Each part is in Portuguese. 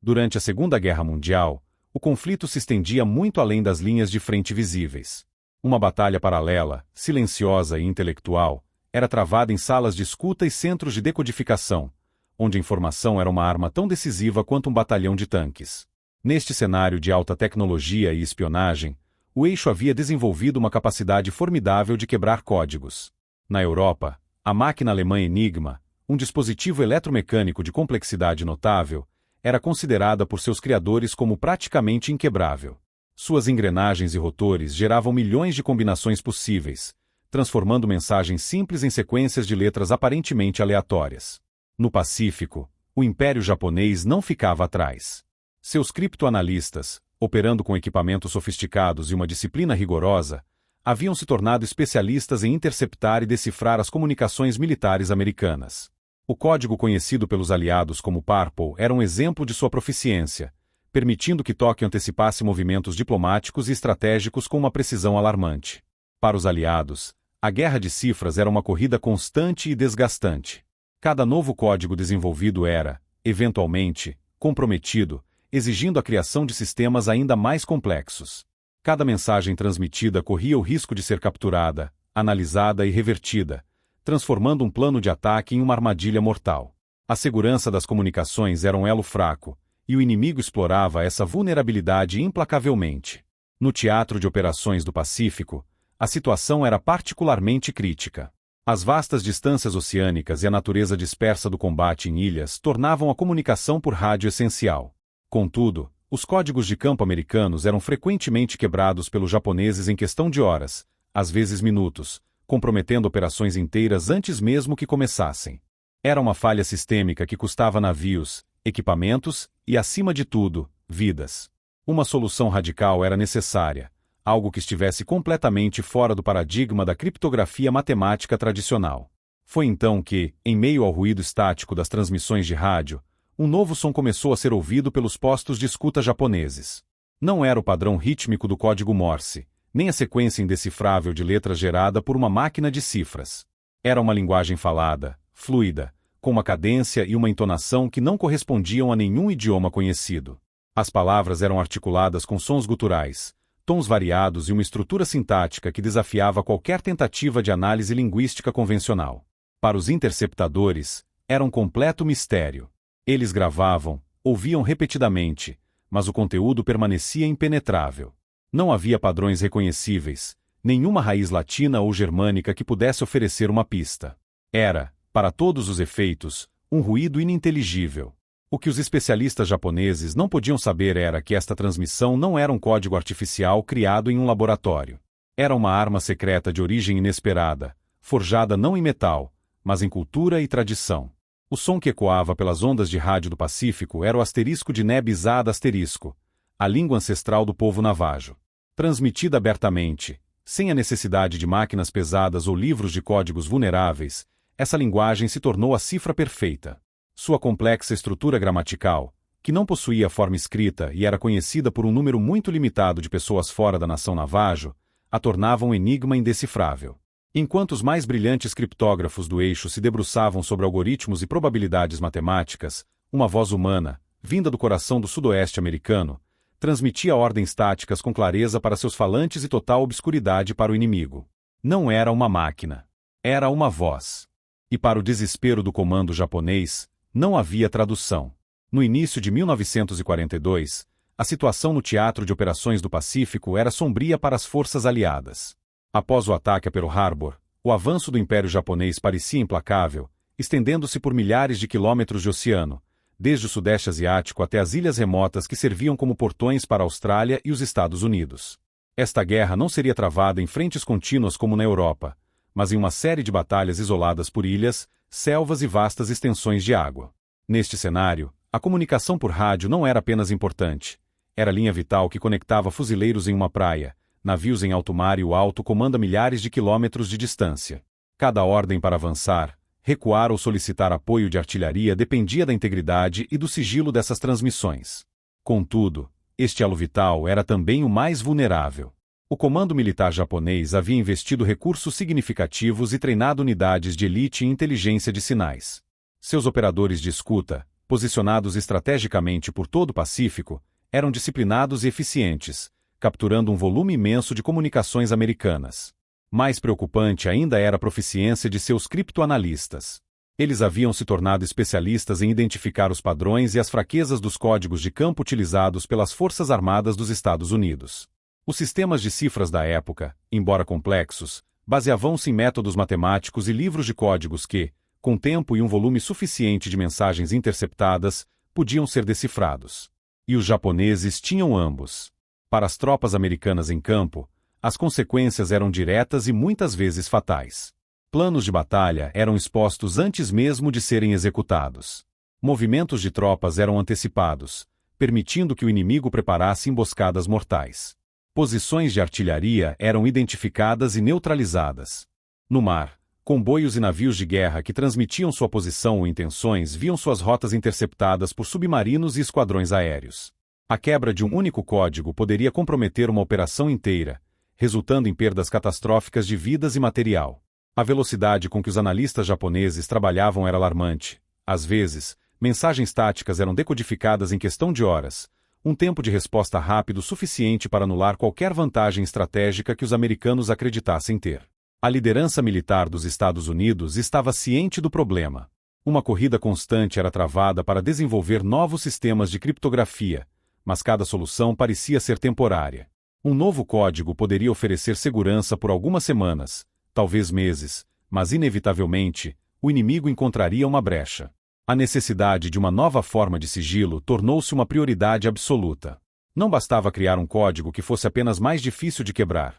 Durante a Segunda Guerra Mundial, o conflito se estendia muito além das linhas de frente visíveis. Uma batalha paralela, silenciosa e intelectual, era travada em salas de escuta e centros de decodificação, onde a informação era uma arma tão decisiva quanto um batalhão de tanques. Neste cenário de alta tecnologia e espionagem, o eixo havia desenvolvido uma capacidade formidável de quebrar códigos. Na Europa, a máquina alemã Enigma, um dispositivo eletromecânico de complexidade notável, era considerada por seus criadores como praticamente inquebrável. Suas engrenagens e rotores geravam milhões de combinações possíveis, transformando mensagens simples em sequências de letras aparentemente aleatórias. No Pacífico, o Império Japonês não ficava atrás. Seus criptoanalistas, operando com equipamentos sofisticados e uma disciplina rigorosa, haviam se tornado especialistas em interceptar e decifrar as comunicações militares americanas. O código conhecido pelos aliados como Purple era um exemplo de sua proficiência, permitindo que Tóquio antecipasse movimentos diplomáticos e estratégicos com uma precisão alarmante. Para os aliados, a guerra de cifras era uma corrida constante e desgastante. Cada novo código desenvolvido era, eventualmente, comprometido, exigindo a criação de sistemas ainda mais complexos. Cada mensagem transmitida corria o risco de ser capturada, analisada e revertida, transformando um plano de ataque em uma armadilha mortal. A segurança das comunicações era um elo fraco, e o inimigo explorava essa vulnerabilidade implacavelmente. No teatro de operações do Pacífico, a situação era particularmente crítica. As vastas distâncias oceânicas e a natureza dispersa do combate em ilhas tornavam a comunicação por rádio essencial. Contudo, os códigos de campo americanos eram frequentemente quebrados pelos japoneses em questão de horas, às vezes minutos, comprometendo operações inteiras antes mesmo que começassem. Era uma falha sistêmica que custava navios, equipamentos e, acima de tudo, vidas. Uma solução radical era necessária, algo que estivesse completamente fora do paradigma da criptografia matemática tradicional. Foi então que, em meio ao ruído estático das transmissões de rádio, um novo som começou a ser ouvido pelos postos de escuta japoneses. Não era o padrão rítmico do código Morse, nem a sequência indecifrável de letras gerada por uma máquina de cifras. Era uma linguagem falada, fluida, com uma cadência e uma entonação que não correspondiam a nenhum idioma conhecido. As palavras eram articuladas com sons guturais, tons variados e uma estrutura sintática que desafiava qualquer tentativa de análise linguística convencional. Para os interceptadores, era um completo mistério. Eles gravavam, ouviam repetidamente, mas o conteúdo permanecia impenetrável. Não havia padrões reconhecíveis, nenhuma raiz latina ou germânica que pudesse oferecer uma pista. Era, para todos os efeitos, um ruído ininteligível. O que os especialistas japoneses não podiam saber era que esta transmissão não era um código artificial criado em um laboratório. Era uma arma secreta de origem inesperada, forjada não em metal, mas em cultura e tradição. O som que ecoava pelas ondas de rádio do Pacífico era o asterisco de Nebizada asterisco, a língua ancestral do povo navajo. Transmitida abertamente, sem a necessidade de máquinas pesadas ou livros de códigos vulneráveis, essa linguagem se tornou a cifra perfeita. Sua complexa estrutura gramatical, que não possuía forma escrita e era conhecida por um número muito limitado de pessoas fora da nação navajo, a tornava um enigma indecifrável. Enquanto os mais brilhantes criptógrafos do eixo se debruçavam sobre algoritmos e probabilidades matemáticas, uma voz humana, vinda do coração do sudoeste americano, transmitia ordens táticas com clareza para seus falantes e total obscuridade para o inimigo. Não era uma máquina. Era uma voz. E para o desespero do comando japonês, não havia tradução. No início de 1942, a situação no Teatro de Operações do Pacífico era sombria para as forças aliadas. Após o ataque a Pearl Harbor, o avanço do Império Japonês parecia implacável, estendendo-se por milhares de quilômetros de oceano, desde o Sudeste Asiático até as ilhas remotas que serviam como portões para a Austrália e os Estados Unidos. Esta guerra não seria travada em frentes contínuas como na Europa, mas em uma série de batalhas isoladas por ilhas, selvas e vastas extensões de água. Neste cenário, a comunicação por rádio não era apenas importante. Era a linha vital que conectava fuzileiros em uma praia, navios em alto mar e o alto comando a milhares de quilômetros de distância. Cada ordem para avançar, recuar ou solicitar apoio de artilharia dependia da integridade e do sigilo dessas transmissões. Contudo, este elo vital era também o mais vulnerável. O comando militar japonês havia investido recursos significativos e treinado unidades de elite em inteligência de sinais. Seus operadores de escuta, posicionados estrategicamente por todo o Pacífico, eram disciplinados e eficientes, capturando um volume imenso de comunicações americanas. Mais preocupante ainda era a proficiência de seus criptoanalistas. Eles haviam se tornado especialistas em identificar os padrões e as fraquezas dos códigos de campo utilizados pelas Forças Armadas dos Estados Unidos. Os sistemas de cifras da época, embora complexos, baseavam-se em métodos matemáticos e livros de códigos que, com tempo e um volume suficiente de mensagens interceptadas, podiam ser decifrados. E os japoneses tinham ambos. Para as tropas americanas em campo, as consequências eram diretas e muitas vezes fatais. Planos de batalha eram expostos antes mesmo de serem executados. Movimentos de tropas eram antecipados, permitindo que o inimigo preparasse emboscadas mortais. Posições de artilharia eram identificadas e neutralizadas. No mar, comboios e navios de guerra que transmitiam sua posição ou intenções viam suas rotas interceptadas por submarinos e esquadrões aéreos. A quebra de um único código poderia comprometer uma operação inteira, resultando em perdas catastróficas de vidas e material. A velocidade com que os analistas japoneses trabalhavam era alarmante. Às vezes, mensagens táticas eram decodificadas em questão de horas, um tempo de resposta rápido suficiente para anular qualquer vantagem estratégica que os americanos acreditassem ter. A liderança militar dos Estados Unidos estava ciente do problema. Uma corrida constante era travada para desenvolver novos sistemas de criptografia, mas cada solução parecia ser temporária. Um novo código poderia oferecer segurança por algumas semanas, talvez meses, mas inevitavelmente, o inimigo encontraria uma brecha. A necessidade de uma nova forma de sigilo tornou-se uma prioridade absoluta. Não bastava criar um código que fosse apenas mais difícil de quebrar.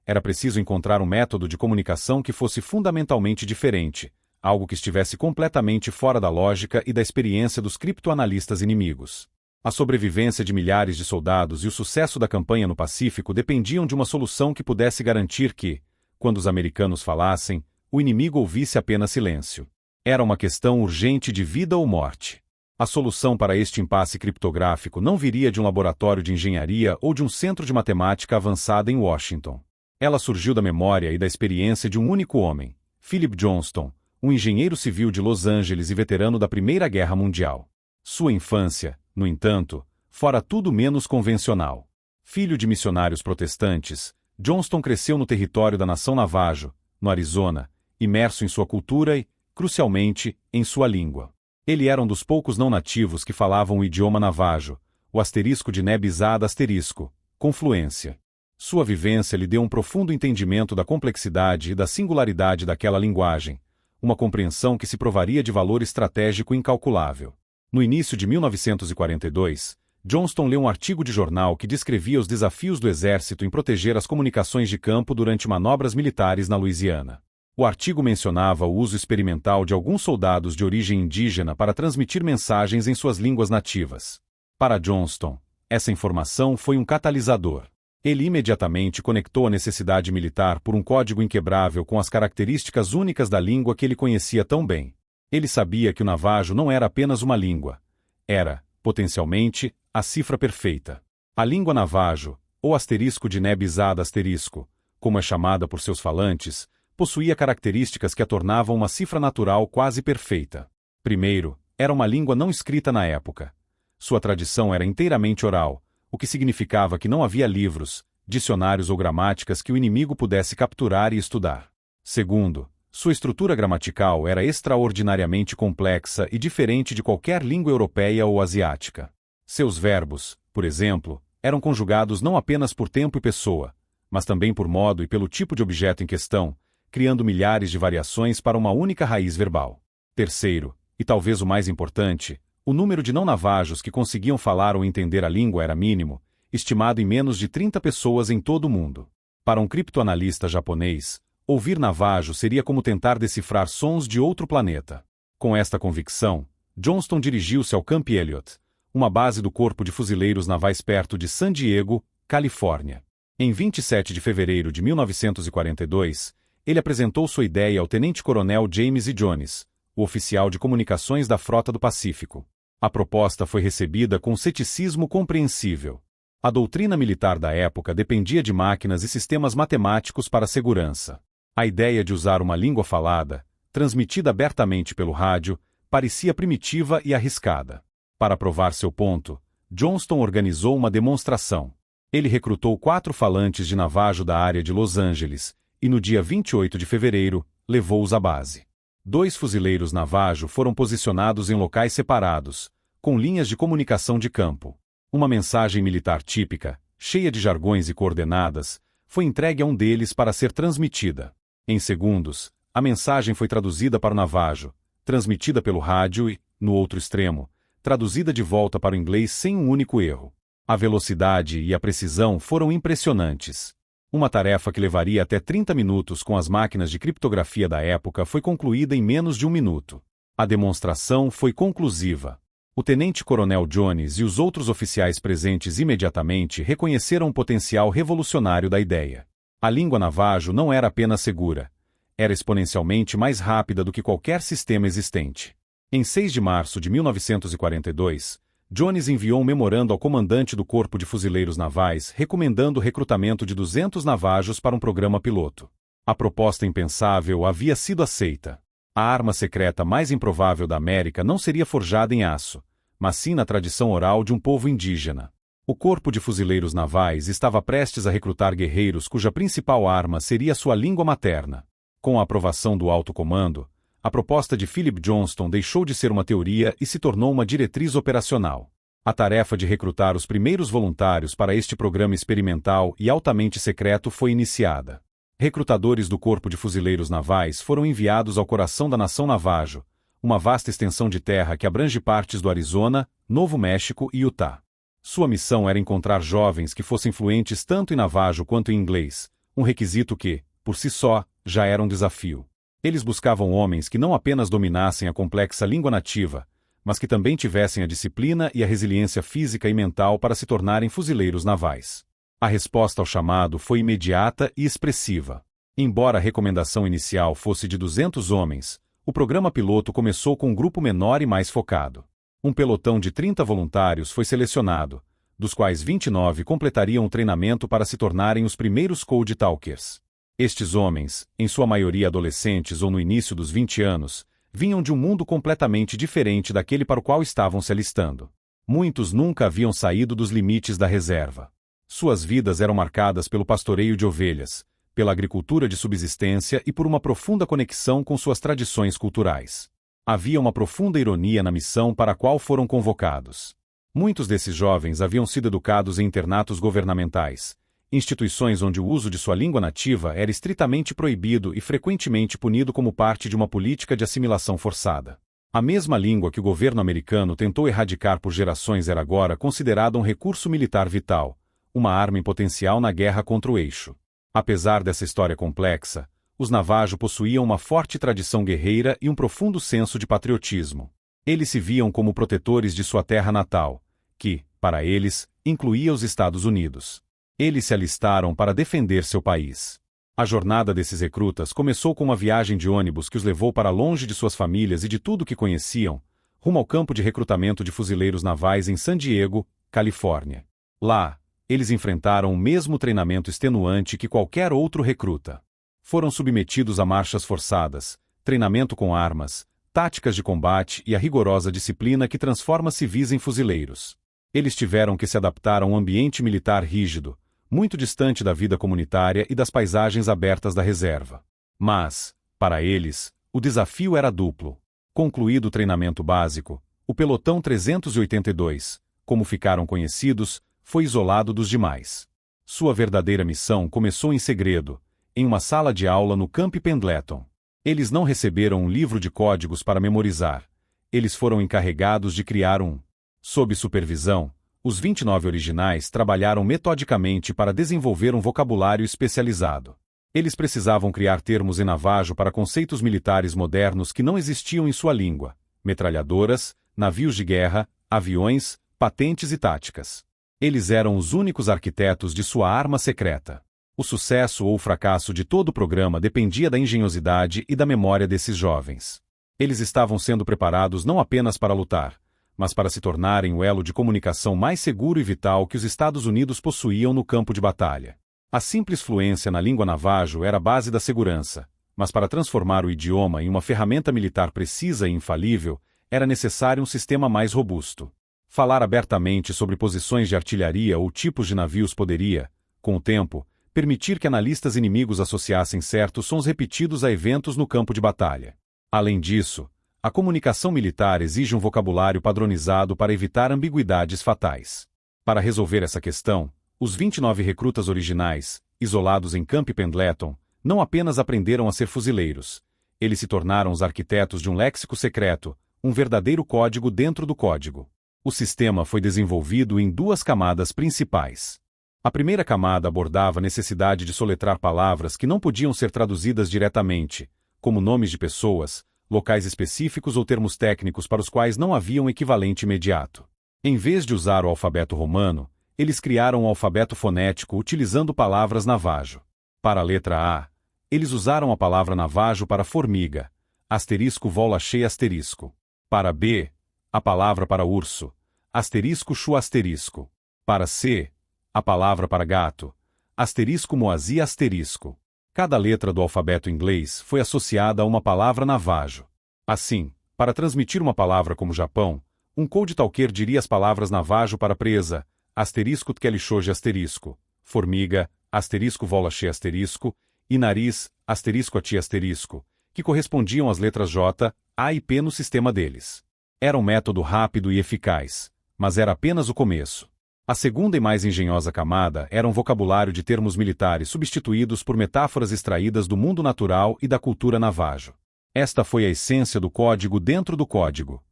Era preciso encontrar um método de comunicação que fosse fundamentalmente diferente, algo que estivesse completamente fora da lógica e da experiência dos criptoanalistas inimigos. A sobrevivência de milhares de soldados e o sucesso da campanha no Pacífico dependiam de uma solução que pudesse garantir que, quando os americanos falassem, o inimigo ouvisse apenas silêncio. Era uma questão urgente de vida ou morte. A solução para este impasse criptográfico não viria de um laboratório de engenharia ou de um centro de matemática avançada em Washington. Ela surgiu da memória e da experiência de um único homem, Philip Johnston, um engenheiro civil de Los Angeles e veterano da Primeira Guerra Mundial. Sua infância, no entanto, fora tudo menos convencional. Filho de missionários protestantes, Johnston cresceu no território da nação Navajo, no Arizona, imerso em sua cultura e, crucialmente, em sua língua. Ele era um dos poucos não-nativos que falavam o idioma Navajo, o asterisco de Nebizada asterisco, confluência. Sua vivência lhe deu um profundo entendimento da complexidade e da singularidade daquela linguagem, uma compreensão que se provaria de valor estratégico incalculável. No início de 1942, Johnston leu um artigo de jornal que descrevia os desafios do exército em proteger as comunicações de campo durante manobras militares na Louisiana. O artigo mencionava o uso experimental de alguns soldados de origem indígena para transmitir mensagens em suas línguas nativas. Para Johnston, essa informação foi um catalisador. Ele imediatamente conectou a necessidade militar por um código inquebrável com as características únicas da língua que ele conhecia tão bem. Ele sabia que o Navajo não era apenas uma língua. Era, potencialmente, a cifra perfeita. A língua Navajo, ou asterisco de Nebizada asterisco, como é chamada por seus falantes, possuía características que a tornavam uma cifra natural quase perfeita. Primeiro, era uma língua não escrita na época. Sua tradição era inteiramente oral, o que significava que não havia livros, dicionários ou gramáticas que o inimigo pudesse capturar e estudar. Segundo, sua estrutura gramatical era extraordinariamente complexa e diferente de qualquer língua europeia ou asiática. Seus verbos, por exemplo, eram conjugados não apenas por tempo e pessoa, mas também por modo e pelo tipo de objeto em questão, criando milhares de variações para uma única raiz verbal. Terceiro, e talvez o mais importante, o número de não-navajos que conseguiam falar ou entender a língua era mínimo, estimado em menos de 30 pessoas em todo o mundo. Para um criptoanalista japonês, ouvir navajo seria como tentar decifrar sons de outro planeta. Com esta convicção, Johnston dirigiu-se ao Camp Elliott, uma base do Corpo de Fuzileiros Navais perto de San Diego, Califórnia. Em 27 de fevereiro de 1942, ele apresentou sua ideia ao tenente-coronel James E. Jones, o oficial de comunicações da Frota do Pacífico. A proposta foi recebida com ceticismo compreensível. A doutrina militar da época dependia de máquinas e sistemas matemáticos para a segurança. A ideia de usar uma língua falada, transmitida abertamente pelo rádio, parecia primitiva e arriscada. Para provar seu ponto, Johnston organizou uma demonstração. Ele recrutou 4 falantes de navajo da área de Los Angeles, e no dia 28 de fevereiro, levou-os à base. 2 fuzileiros navajo foram posicionados em locais separados, com linhas de comunicação de campo. Uma mensagem militar típica, cheia de jargões e coordenadas, foi entregue a um deles para ser transmitida. Em segundos, a mensagem foi traduzida para o navajo, transmitida pelo rádio e, no outro extremo, traduzida de volta para o inglês sem um único erro. A velocidade e a precisão foram impressionantes. Uma tarefa que levaria até 30 minutos com as máquinas de criptografia da época foi concluída em menos de 1 minuto. A demonstração foi conclusiva. O tenente-coronel Jones e os outros oficiais presentes imediatamente reconheceram o potencial revolucionário da ideia. A língua navajo não era apenas segura, era exponencialmente mais rápida do que qualquer sistema existente. Em 6 de março de 1942, Jones enviou um memorando ao comandante do Corpo de Fuzileiros Navais recomendando o recrutamento de 200 navajos para um programa piloto. A proposta impensável havia sido aceita. A arma secreta mais improvável da América não seria forjada em aço, mas sim na tradição oral de um povo indígena. O Corpo de Fuzileiros Navais estava prestes a recrutar guerreiros cuja principal arma seria sua língua materna. Com a aprovação do alto comando, a proposta de Philip Johnston deixou de ser uma teoria e se tornou uma diretriz operacional. A tarefa de recrutar os primeiros voluntários para este programa experimental e altamente secreto foi iniciada. Recrutadores do Corpo de Fuzileiros Navais foram enviados ao coração da nação navajo, uma vasta extensão de terra que abrange partes do Arizona, Novo México e Utah. Sua missão era encontrar jovens que fossem fluentes tanto em navajo quanto em inglês, um requisito que, por si só, já era um desafio. Eles buscavam homens que não apenas dominassem a complexa língua nativa, mas que também tivessem a disciplina e a resiliência física e mental para se tornarem fuzileiros navais. A resposta ao chamado foi imediata e expressiva. Embora a recomendação inicial fosse de 200 homens, o programa piloto começou com um grupo menor e mais focado. Um pelotão de 30 voluntários foi selecionado, dos quais 29 completariam o treinamento para se tornarem os primeiros Code Talkers. Estes homens, em sua maioria adolescentes ou no início dos 20 anos, vinham de um mundo completamente diferente daquele para o qual estavam se alistando. Muitos nunca haviam saído dos limites da reserva. Suas vidas eram marcadas pelo pastoreio de ovelhas, pela agricultura de subsistência e por uma profunda conexão com suas tradições culturais. Havia uma profunda ironia na missão para a qual foram convocados. Muitos desses jovens haviam sido educados em internatos governamentais, instituições onde o uso de sua língua nativa era estritamente proibido e frequentemente punido como parte de uma política de assimilação forçada. A mesma língua que o governo americano tentou erradicar por gerações era agora considerada um recurso militar vital, uma arma em potencial na guerra contra o eixo. Apesar dessa história complexa, os navajo possuíam uma forte tradição guerreira e um profundo senso de patriotismo. Eles se viam como protetores de sua terra natal, que, para eles, incluía os Estados Unidos. Eles se alistaram para defender seu país. A jornada desses recrutas começou com uma viagem de ônibus que os levou para longe de suas famílias e de tudo o que conheciam, rumo ao campo de recrutamento de fuzileiros navais em San Diego, Califórnia. Lá, eles enfrentaram o mesmo treinamento extenuante que qualquer outro recruta. Foram submetidos a marchas forçadas, treinamento com armas, táticas de combate e a rigorosa disciplina que transforma civis em fuzileiros. Eles tiveram que se adaptar a um ambiente militar rígido, muito distante da vida comunitária e das paisagens abertas da reserva. Mas, para eles, o desafio era duplo. Concluído o treinamento básico, o Pelotão 382, como ficaram conhecidos, foi isolado dos demais. Sua verdadeira missão começou em segredo, em uma sala de aula no Camp Pendleton. Eles não receberam um livro de códigos para memorizar. Eles foram encarregados de criar um. Sob supervisão, os 29 originais trabalharam metodicamente para desenvolver um vocabulário especializado. Eles precisavam criar termos em navajo para conceitos militares modernos que não existiam em sua língua: metralhadoras, navios de guerra, aviões, patentes e táticas. Eles eram os únicos arquitetos de sua arma secreta. O sucesso ou o fracasso de todo o programa dependia da engenhosidade e da memória desses jovens. Eles estavam sendo preparados não apenas para lutar, mas para se tornarem o elo de comunicação mais seguro e vital que os Estados Unidos possuíam no campo de batalha. A simples fluência na língua navajo era a base da segurança, mas para transformar o idioma em uma ferramenta militar precisa e infalível, Era necessário um sistema mais robusto. Falar abertamente sobre posições de artilharia ou tipos de navios poderia, com o tempo, permitir que analistas inimigos associassem certos sons repetidos a eventos no campo de batalha. Além disso, a comunicação militar exige um vocabulário padronizado para evitar ambiguidades fatais. Para resolver essa questão, os 29 recrutas originais, isolados em Camp Pendleton, não apenas aprenderam a ser fuzileiros. Eles se tornaram os arquitetos de um léxico secreto, um verdadeiro código dentro do código. O sistema foi desenvolvido em duas camadas principais. A primeira camada abordava a necessidade de soletrar palavras que não podiam ser traduzidas diretamente, como nomes de pessoas, locais específicos ou termos técnicos para os quais não havia um equivalente imediato. Em vez de usar o alfabeto romano, eles criaram um alfabeto fonético utilizando palavras navajo. Para a letra A, eles usaram a palavra navajo para formiga, asterisco volachê asterisco. Para B, a palavra para urso, asterisco chu asterisco. Para C, a palavra para gato, asterisco moazi asterisco. Cada letra do alfabeto inglês foi associada a uma palavra navajo. Assim, para transmitir uma palavra como Japão, um code talker diria as palavras navajo para presa, asterisco tkelichoge asterisco, formiga, asterisco volachê asterisco, e nariz, asterisco ati asterisco, que correspondiam às letras J, A e P no sistema deles. Era um método rápido e eficaz, mas era apenas o começo. A segunda e mais engenhosa camada era um vocabulário de termos militares substituídos por metáforas extraídas do mundo natural e da cultura navajo. Esta foi a essência do código dentro do código.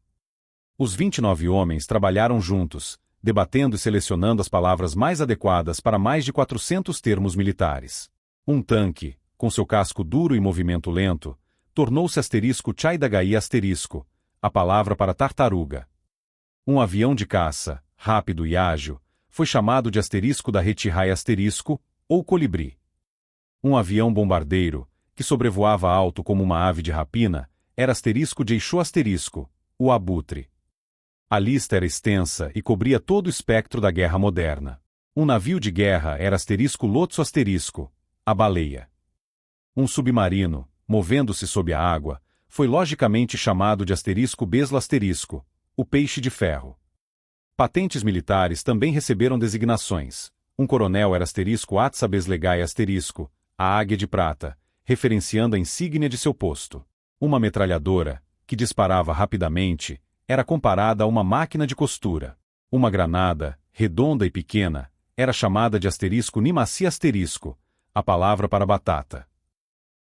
Os 29 homens trabalharam juntos, debatendo e selecionando as palavras mais adequadas para mais de 400 termos militares. Um tanque, com seu casco duro e movimento lento, tornou-se asterisco chaidagai asterisco, a palavra para tartaruga. Um avião de caça, rápido e ágil, foi chamado de asterisco da retihai asterisco, ou colibri. Um avião bombardeiro, que sobrevoava alto como uma ave de rapina, era asterisco de eixô asterisco, o abutre. A lista era extensa e cobria todo o espectro da guerra moderna. Um navio de guerra era asterisco lotso asterisco, a baleia. Um submarino, movendo-se sob a água, foi logicamente chamado de asterisco beslo asterisco, o peixe de ferro. Patentes militares também receberam designações. Um coronel era asterisco atsa beslegai asterisco, a águia de prata, referenciando a insígnia de seu posto. Uma metralhadora, que disparava rapidamente, era comparada a uma máquina de costura. Uma granada, redonda e pequena, era chamada de asterisco nimaci asterisco, a palavra para batata.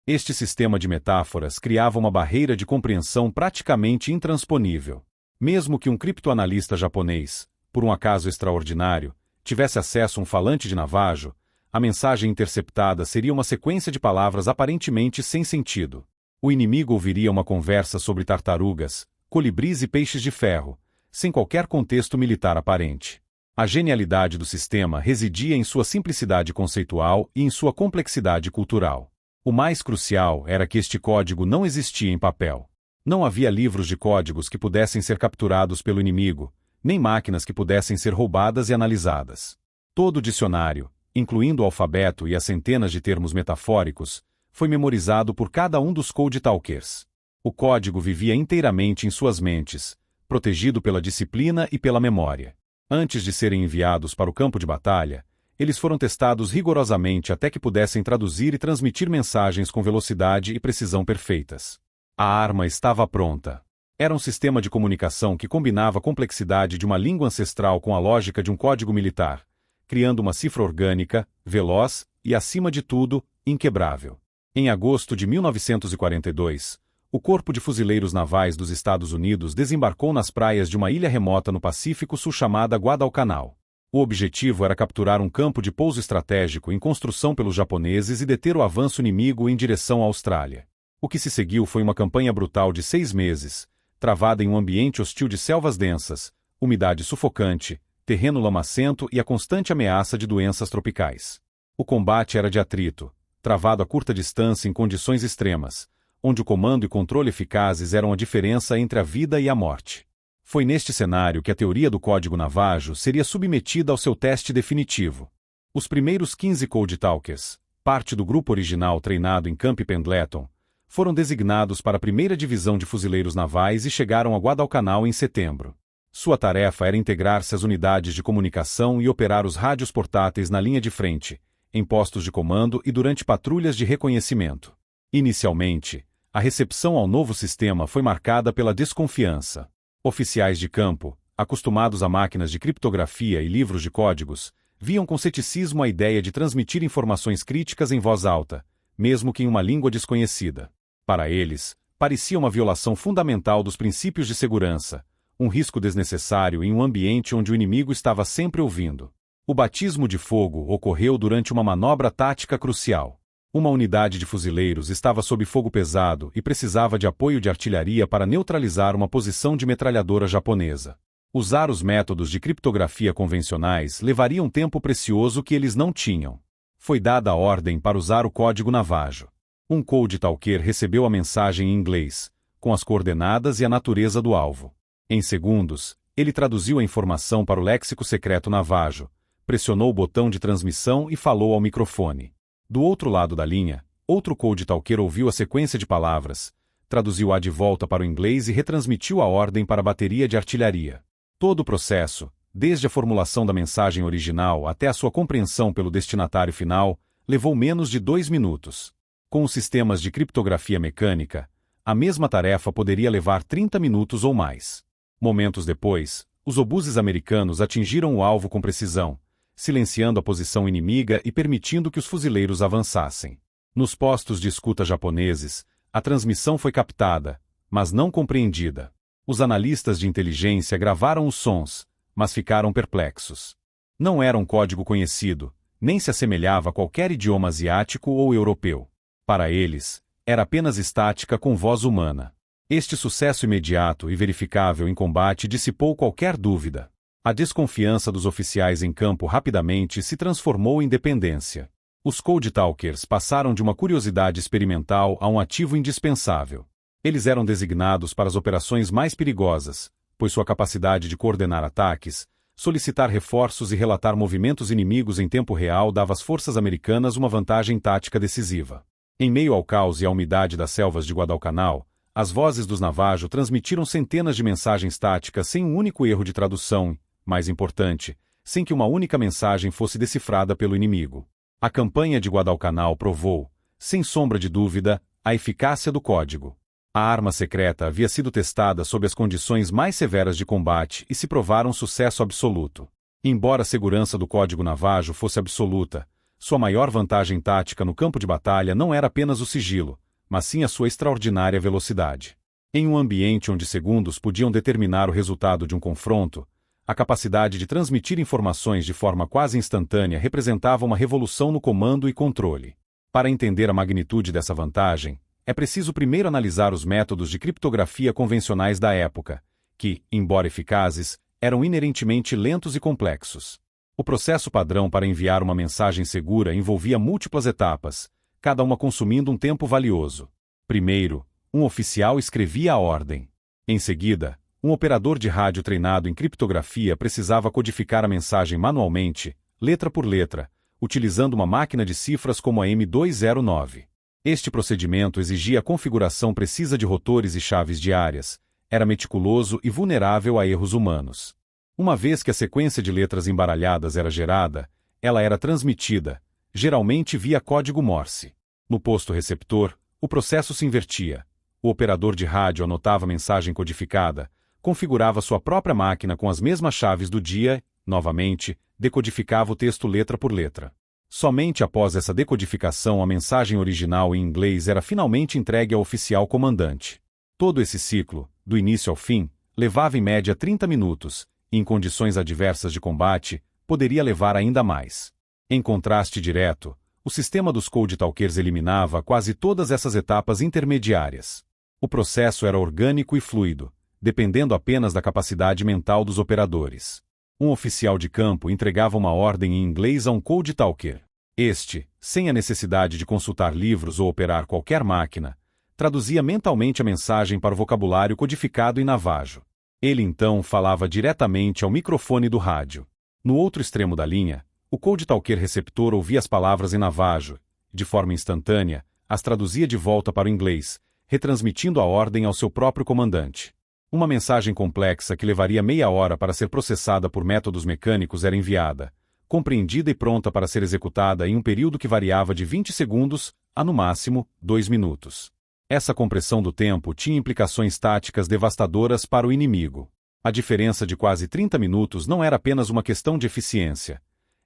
Este sistema de metáforas criava uma barreira de compreensão praticamente intransponível. Mesmo que um criptoanalista japonês, por um acaso extraordinário, tivesse acesso a um falante de navajo, a mensagem interceptada seria uma sequência de palavras aparentemente sem sentido. O inimigo ouviria uma conversa sobre tartarugas, colibris e peixes de ferro, sem qualquer contexto militar aparente. A genialidade do sistema residia em sua simplicidade conceitual e em sua complexidade cultural. O mais crucial era que este código não existia em papel. Não havia livros de códigos que pudessem ser capturados pelo inimigo, nem máquinas que pudessem ser roubadas e analisadas. Todo o dicionário, incluindo o alfabeto e as centenas de termos metafóricos, foi memorizado por cada um dos code talkers. O código vivia inteiramente em suas mentes, protegido pela disciplina e pela memória. Antes de serem enviados para o campo de batalha, eles foram testados rigorosamente até que pudessem traduzir e transmitir mensagens com velocidade e precisão perfeitas. A arma estava pronta. Era um sistema de comunicação que combinava a complexidade de uma língua ancestral com a lógica de um código militar, criando uma cifra orgânica, veloz e, acima de tudo, inquebrável. Em agosto de 1942, o Corpo de Fuzileiros Navais dos Estados Unidos desembarcou nas praias de uma ilha remota no Pacífico Sul chamada Guadalcanal. O objetivo era capturar um campo de pouso estratégico em construção pelos japoneses e deter o avanço inimigo em direção à Austrália. O que se seguiu foi uma campanha brutal de 6 meses, travada em um ambiente hostil de selvas densas, umidade sufocante, terreno lamacento e a constante ameaça de doenças tropicais. O combate era de atrito, travado a curta distância em condições extremas, onde o comando e controle eficazes eram a diferença entre a vida e a morte. Foi neste cenário que a teoria do código navajo seria submetida ao seu teste definitivo. Os primeiros 15 Code Talkers, parte do grupo original treinado em Camp Pendleton, Foram designados para a 1ª Divisão de Fuzileiros Navais e chegaram a Guadalcanal em setembro. Sua tarefa era integrar-se às unidades de comunicação e operar os rádios portáteis na linha de frente, em postos de comando e durante patrulhas de reconhecimento. Inicialmente, a recepção ao novo sistema foi marcada pela desconfiança. Oficiais de campo, acostumados a máquinas de criptografia e livros de códigos, viam com ceticismo a ideia de transmitir informações críticas em voz alta, mesmo que em uma língua desconhecida. Para eles, parecia uma violação fundamental dos princípios de segurança, um risco desnecessário em um ambiente onde o inimigo estava sempre ouvindo. O batismo de fogo ocorreu durante uma manobra tática crucial. Uma unidade de fuzileiros estava sob fogo pesado e precisava de apoio de artilharia para neutralizar uma posição de metralhadora japonesa. Usar os métodos de criptografia convencionais levaria um tempo precioso que eles não tinham. Foi dada a ordem para usar o código Navajo. Um Code Talker recebeu a mensagem em inglês, com as coordenadas e a natureza do alvo. Em segundos, ele traduziu a informação para o léxico secreto Navajo, pressionou o botão de transmissão e falou ao microfone. Do outro lado da linha, outro Code Talker ouviu a sequência de palavras, traduziu-a de volta para o inglês e retransmitiu a ordem para a bateria de artilharia. Todo o processo, desde a formulação da mensagem original até a sua compreensão pelo destinatário final, levou menos de 2 minutos. Com os sistemas de criptografia mecânica, a mesma tarefa poderia levar 30 minutos ou mais. Momentos depois, os obuses americanos atingiram o alvo com precisão, silenciando a posição inimiga e permitindo que os fuzileiros avançassem. Nos postos de escuta japoneses, a transmissão foi captada, mas não compreendida. Os analistas de inteligência gravaram os sons, mas ficaram perplexos. Não era um código conhecido, nem se assemelhava a qualquer idioma asiático ou europeu. Para eles, era apenas estática com voz humana. Este sucesso imediato e verificável em combate dissipou qualquer dúvida. A desconfiança dos oficiais em campo rapidamente se transformou em dependência. Os Code Talkers passaram de uma curiosidade experimental a um ativo indispensável. Eles eram designados para as operações mais perigosas, pois sua capacidade de coordenar ataques, solicitar reforços e relatar movimentos inimigos em tempo real dava às forças americanas uma vantagem tática decisiva. Em meio ao caos e à umidade das selvas de Guadalcanal, as vozes dos Navajo transmitiram centenas de mensagens táticas sem um único erro de tradução, mais importante, sem que uma única mensagem fosse decifrada pelo inimigo. A campanha de Guadalcanal provou, sem sombra de dúvida, a eficácia do código. A arma secreta havia sido testada sob as condições mais severas de combate e se provaram um sucesso absoluto. Embora a segurança do código Navajo fosse absoluta, sua maior vantagem tática no campo de batalha não era apenas o sigilo, mas sim a sua extraordinária velocidade. Em um ambiente onde segundos podiam determinar o resultado de um confronto, a capacidade de transmitir informações de forma quase instantânea representava uma revolução no comando e controle. Para entender a magnitude dessa vantagem, é preciso primeiro analisar os métodos de criptografia convencionais da época, que, embora eficazes, eram inerentemente lentos e complexos. O processo padrão para enviar uma mensagem segura envolvia múltiplas etapas, cada uma consumindo um tempo valioso. Primeiro, um oficial escrevia a ordem. Em seguida, um operador de rádio treinado em criptografia precisava codificar a mensagem manualmente, letra por letra, utilizando uma máquina de cifras como a M209. Este procedimento exigia a configuração precisa de rotores e chaves diárias, era meticuloso e vulnerável a erros humanos. Uma vez que a sequência de letras embaralhadas era gerada, ela era transmitida, geralmente via código Morse. No posto receptor, o processo se invertia. O operador de rádio anotava a mensagem codificada, configurava sua própria máquina com as mesmas chaves do dia, novamente, decodificava o texto letra por letra. Somente após essa decodificação a mensagem original em inglês era finalmente entregue ao oficial comandante. Todo esse ciclo, do início ao fim, levava em média 30 minutos, e em condições adversas de combate, poderia levar ainda mais. Em contraste direto, o sistema dos Code Talkers eliminava quase todas essas etapas intermediárias. O processo era orgânico e fluido, dependendo apenas da capacidade mental dos operadores. Um oficial de campo entregava uma ordem em inglês a um Code Talker. Este, sem a necessidade de consultar livros ou operar qualquer máquina, traduzia mentalmente a mensagem para o vocabulário codificado em Navajo. Ele então falava diretamente ao microfone do rádio. No outro extremo da linha, o Code Talker receptor ouvia as palavras em Navajo, de forma instantânea, as traduzia de volta para o inglês, retransmitindo a ordem ao seu próprio comandante. Uma mensagem complexa que levaria meia hora para ser processada por métodos mecânicos era enviada, compreendida e pronta para ser executada em um período que variava de 20 segundos a, no máximo, 2 minutos. Essa compressão do tempo tinha implicações táticas devastadoras para o inimigo. A diferença de quase 30 minutos não era apenas uma questão de eficiência.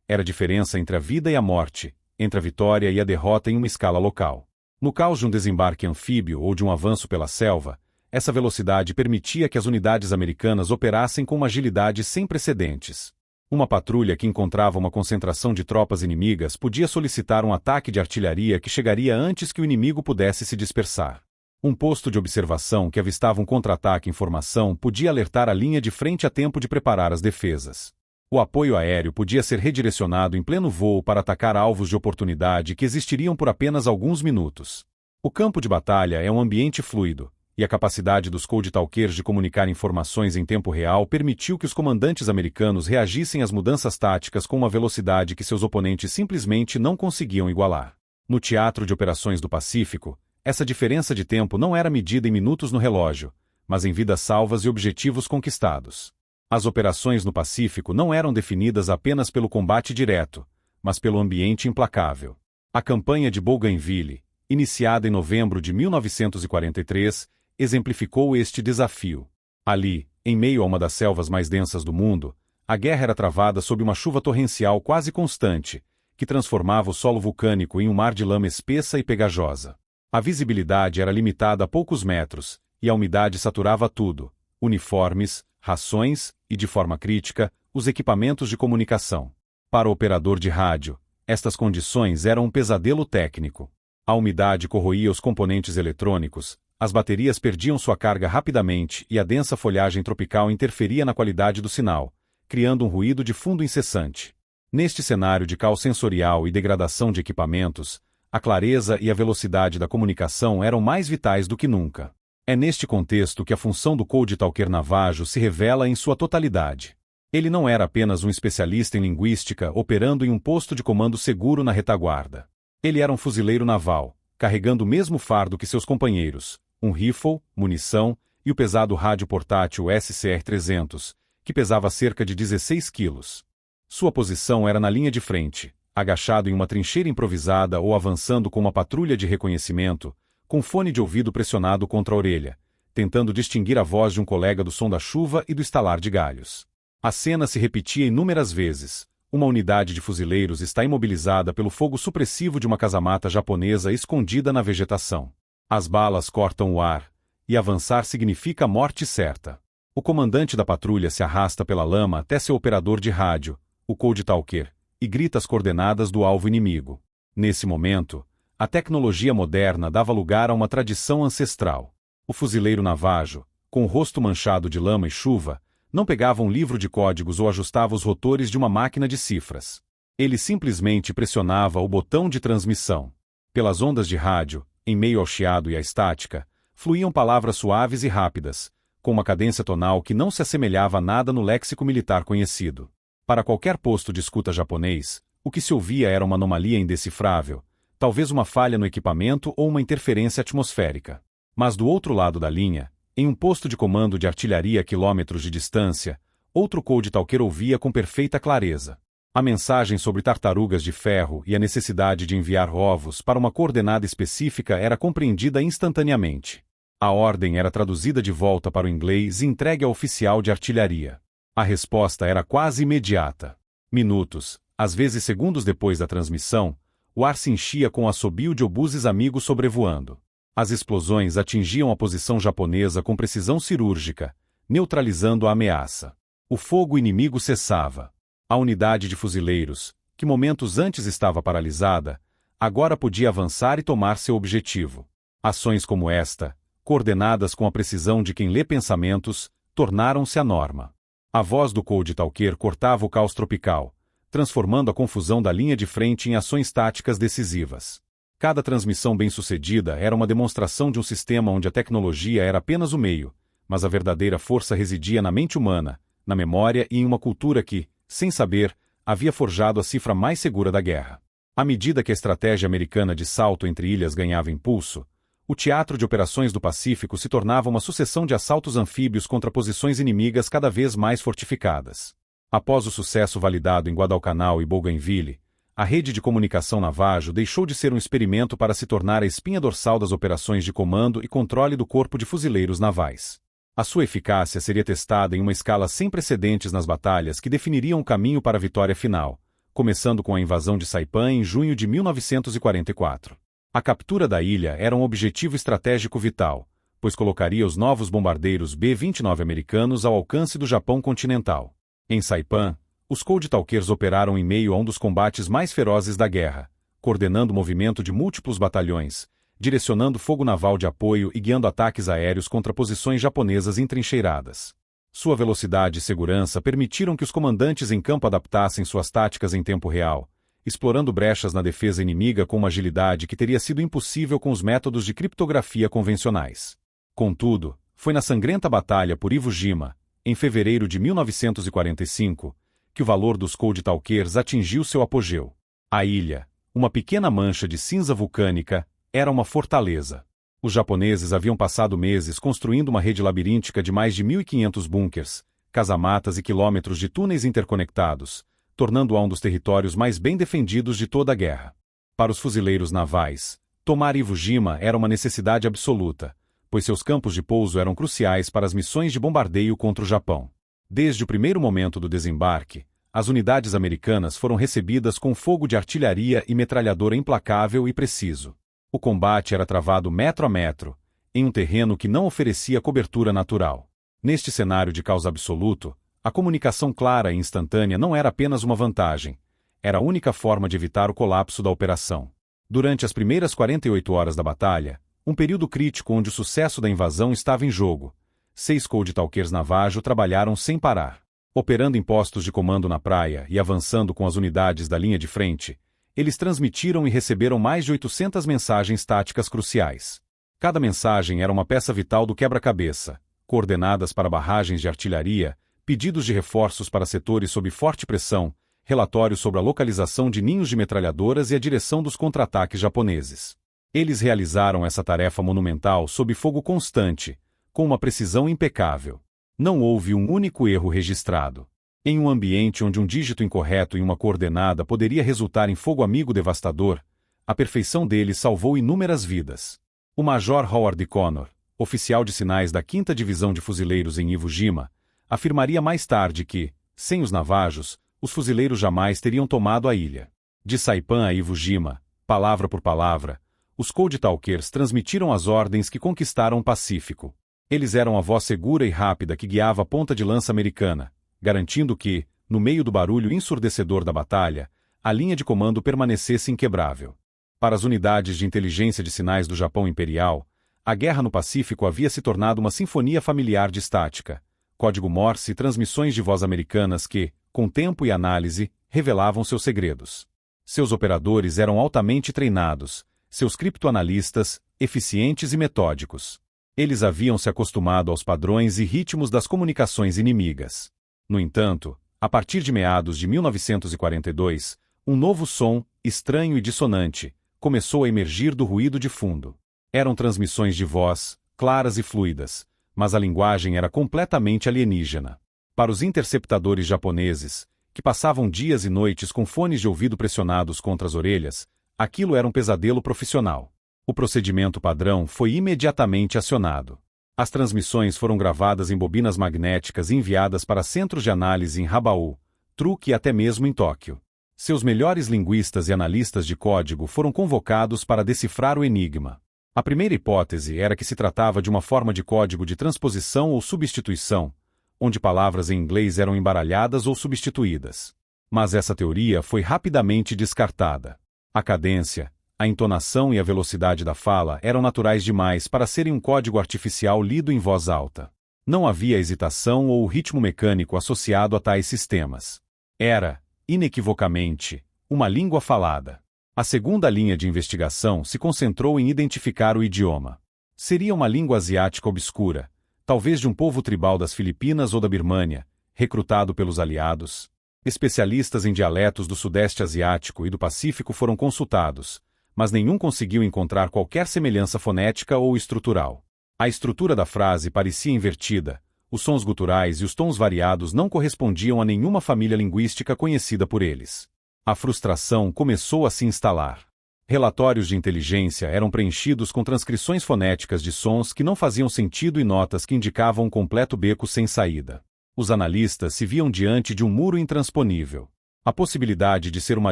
Era a diferença entre a vida e a morte, entre a vitória e a derrota em uma escala local. No caos de um desembarque anfíbio ou de um avanço pela selva, essa velocidade permitia que as unidades americanas operassem com uma agilidade sem precedentes. Uma patrulha que encontrava uma concentração de tropas inimigas podia solicitar um ataque de artilharia que chegaria antes que o inimigo pudesse se dispersar. Um posto de observação que avistava um contra-ataque em formação podia alertar a linha de frente a tempo de preparar as defesas. O apoio aéreo podia ser redirecionado em pleno voo para atacar alvos de oportunidade que existiriam por apenas alguns minutos. O campo de batalha é um ambiente fluido, e a capacidade dos Cold Talkers de comunicar informações em tempo real permitiu que os comandantes americanos reagissem às mudanças táticas com uma velocidade que seus oponentes simplesmente não conseguiam igualar. No teatro de operações do Pacífico, essa diferença de tempo não era medida em minutos no relógio, mas em vidas salvas e objetivos conquistados. As operações no Pacífico não eram definidas apenas pelo combate direto, mas pelo ambiente implacável. A campanha de Bougainville, iniciada em novembro de 1943, exemplificou este desafio. Ali, em meio a uma das selvas mais densas do mundo, a guerra era travada sob uma chuva torrencial quase constante, que transformava o solo vulcânico em um mar de lama espessa e pegajosa. A visibilidade era limitada a poucos metros, e a umidade saturava tudo: uniformes, rações e, de forma crítica, os equipamentos de comunicação. Para o operador de rádio, estas condições eram um pesadelo técnico. A umidade corroía os componentes eletrônicos, as baterias perdiam sua carga rapidamente e a densa folhagem tropical interferia na qualidade do sinal, criando um ruído de fundo incessante. Neste cenário de caos sensorial e degradação de equipamentos, a clareza e a velocidade da comunicação eram mais vitais do que nunca. É neste contexto que a função do Cold Talker Navajo se revela em sua totalidade. Ele não era apenas um especialista em linguística operando em um posto de comando seguro na retaguarda. Ele era um fuzileiro naval, carregando o mesmo fardo que seus companheiros, um rifle, munição e o pesado rádio portátil SCR-300, que pesava cerca de 16 quilos. Sua posição era na linha de frente, agachado em uma trincheira improvisada ou avançando com uma patrulha de reconhecimento, com fone de ouvido pressionado contra a orelha, tentando distinguir a voz de um colega do som da chuva e do estalar de galhos. A cena se repetia inúmeras vezes. Uma unidade de fuzileiros está imobilizada pelo fogo supressivo de uma casamata japonesa escondida na vegetação. As balas cortam o ar, e avançar significa a morte certa. O comandante da patrulha se arrasta pela lama até seu operador de rádio, o Cold Talker, e grita as coordenadas do alvo inimigo. Nesse momento, a tecnologia moderna dava lugar a uma tradição ancestral. O fuzileiro navajo, com o rosto manchado de lama e chuva, não pegava um livro de códigos ou ajustava os rotores de uma máquina de cifras. Ele simplesmente pressionava o botão de transmissão. Pelas ondas de rádio, em meio ao chiado e à estática, fluíam palavras suaves e rápidas, com uma cadência tonal que não se assemelhava a nada no léxico militar conhecido. Para qualquer posto de escuta japonês, o que se ouvia era uma anomalia indecifrável, talvez uma falha no equipamento ou uma interferência atmosférica. Mas do outro lado da linha, em um posto de comando de artilharia a quilômetros de distância, outro Cold Talker ouvia com perfeita clareza. A mensagem sobre tartarugas de ferro e a necessidade de enviar ovos para uma coordenada específica era compreendida instantaneamente. A ordem era traduzida de volta para o inglês e entregue ao oficial de artilharia. A resposta era quase imediata. Minutos, às vezes segundos depois da transmissão, o ar se enchia com o assobio de obuses amigos sobrevoando. As explosões atingiam a posição japonesa com precisão cirúrgica, neutralizando a ameaça. O fogo inimigo cessava. A unidade de fuzileiros, que momentos antes estava paralisada, agora podia avançar e tomar seu objetivo. Ações como esta, coordenadas com a precisão de quem lê pensamentos, tornaram-se a norma. A voz do Cold Talker cortava o caos tropical, transformando a confusão da linha de frente em ações táticas decisivas. Cada transmissão bem-sucedida era uma demonstração de um sistema onde a tecnologia era apenas o meio, mas a verdadeira força residia na mente humana, na memória e em uma cultura que, sem saber, havia forjado a cifra mais segura da guerra. À medida que a estratégia americana de salto entre ilhas ganhava impulso, o teatro de operações do Pacífico se tornava uma sucessão de assaltos anfíbios contra posições inimigas cada vez mais fortificadas. Após o sucesso validado em Guadalcanal e Bougainville, a rede de comunicação Navajo deixou de ser um experimento para se tornar a espinha dorsal das operações de comando e controle do Corpo de Fuzileiros Navais. A sua eficácia seria testada em uma escala sem precedentes nas batalhas que definiriam o caminho para a vitória final, começando com a invasão de Saipan em junho de 1944. A captura da ilha era um objetivo estratégico vital, pois colocaria os novos bombardeiros B-29 americanos ao alcance do Japão continental. Em Saipan, os Cold Talkers operaram em meio a um dos combates mais ferozes da guerra, coordenando o movimento de múltiplos batalhões, direcionando fogo naval de apoio e guiando ataques aéreos contra posições japonesas entrincheiradas. Sua velocidade e segurança permitiram que os comandantes em campo adaptassem suas táticas em tempo real, explorando brechas na defesa inimiga com uma agilidade que teria sido impossível com os métodos de criptografia convencionais. Contudo, foi na sangrenta batalha por Iwo Jima, em fevereiro de 1945, que o valor dos Cold Talkers atingiu seu apogeu. A ilha, uma pequena mancha de cinza vulcânica, era uma fortaleza. Os japoneses haviam passado meses construindo uma rede labiríntica de mais de 1.500 bunkers, casamatas e quilômetros de túneis interconectados, tornando-a um dos territórios mais bem defendidos de toda a guerra. Para os fuzileiros navais, tomar Iwo Jima era uma necessidade absoluta, pois seus campos de pouso eram cruciais para as missões de bombardeio contra o Japão. Desde o primeiro momento do desembarque, as unidades americanas foram recebidas com fogo de artilharia e metralhadora implacável e preciso. O combate era travado metro a metro, em um terreno que não oferecia cobertura natural. Neste cenário de caos absoluto, a comunicação clara e instantânea não era apenas uma vantagem, era a única forma de evitar o colapso da operação. Durante as primeiras 48 horas da batalha, um período crítico onde o sucesso da invasão estava em jogo, 6 Cold Talkers Navajo trabalharam sem parar. Operando em postos de comando na praia e avançando com as unidades da linha de frente, eles transmitiram e receberam mais de 800 mensagens táticas cruciais. Cada mensagem era uma peça vital do quebra-cabeça, coordenadas para barragens de artilharia, pedidos de reforços para setores sob forte pressão, relatórios sobre a localização de ninhos de metralhadoras e a direção dos contra-ataques japoneses. Eles realizaram essa tarefa monumental sob fogo constante, com uma precisão impecável. Não houve um único erro registrado. Em um ambiente onde um dígito incorreto em uma coordenada poderia resultar em fogo amigo devastador, a perfeição deles salvou inúmeras vidas. O Major Howard Connor, oficial de sinais da 5ª Divisão de Fuzileiros em Iwo Jima, afirmaria mais tarde que, sem os navajos, os fuzileiros jamais teriam tomado a ilha. De Saipan a Iwo Jima, palavra por palavra, os Cold Talkers transmitiram as ordens que conquistaram o Pacífico. Eles eram a voz segura e rápida que guiava a ponta de lança americana, garantindo que, no meio do barulho ensurdecedor da batalha, a linha de comando permanecesse inquebrável. Para as unidades de inteligência de sinais do Japão Imperial, a guerra no Pacífico havia se tornado uma sinfonia familiar de estática, código Morse e transmissões de voz americanas que, com tempo e análise, revelavam seus segredos. Seus operadores eram altamente treinados, seus criptoanalistas, eficientes e metódicos. Eles haviam se acostumado aos padrões e ritmos das comunicações inimigas. No entanto, a partir de meados de 1942, um novo som, estranho e dissonante, começou a emergir do ruído de fundo. Eram transmissões de voz, claras e fluidas, mas a linguagem era completamente alienígena. Para os interceptadores japoneses, que passavam dias e noites com fones de ouvido pressionados contra as orelhas, aquilo era um pesadelo profissional. O procedimento padrão foi imediatamente acionado. As transmissões foram gravadas em bobinas magnéticas e enviadas para centros de análise em Rabaul, Truk e até mesmo em Tóquio. Seus melhores linguistas e analistas de código foram convocados para decifrar o enigma. A primeira hipótese era que se tratava de uma forma de código de transposição ou substituição, onde palavras em inglês eram embaralhadas ou substituídas. Mas essa teoria foi rapidamente descartada. A cadência, a entonação e a velocidade da fala eram naturais demais para serem um código artificial lido em voz alta. Não havia hesitação ou ritmo mecânico associado a tais sistemas. Era, inequivocamente, uma língua falada. A segunda linha de investigação se concentrou em identificar o idioma. Seria uma língua asiática obscura, talvez de um povo tribal das Filipinas ou da Birmânia, recrutado pelos aliados. Especialistas em dialetos do Sudeste Asiático e do Pacífico foram consultados, mas nenhum conseguiu encontrar qualquer semelhança fonética ou estrutural. A estrutura da frase parecia invertida, os sons guturais e os tons variados não correspondiam a nenhuma família linguística conhecida por eles. A frustração começou a se instalar. Relatórios de inteligência eram preenchidos com transcrições fonéticas de sons que não faziam sentido e notas que indicavam um completo beco sem saída. Os analistas se viam diante de um muro intransponível. A possibilidade de ser uma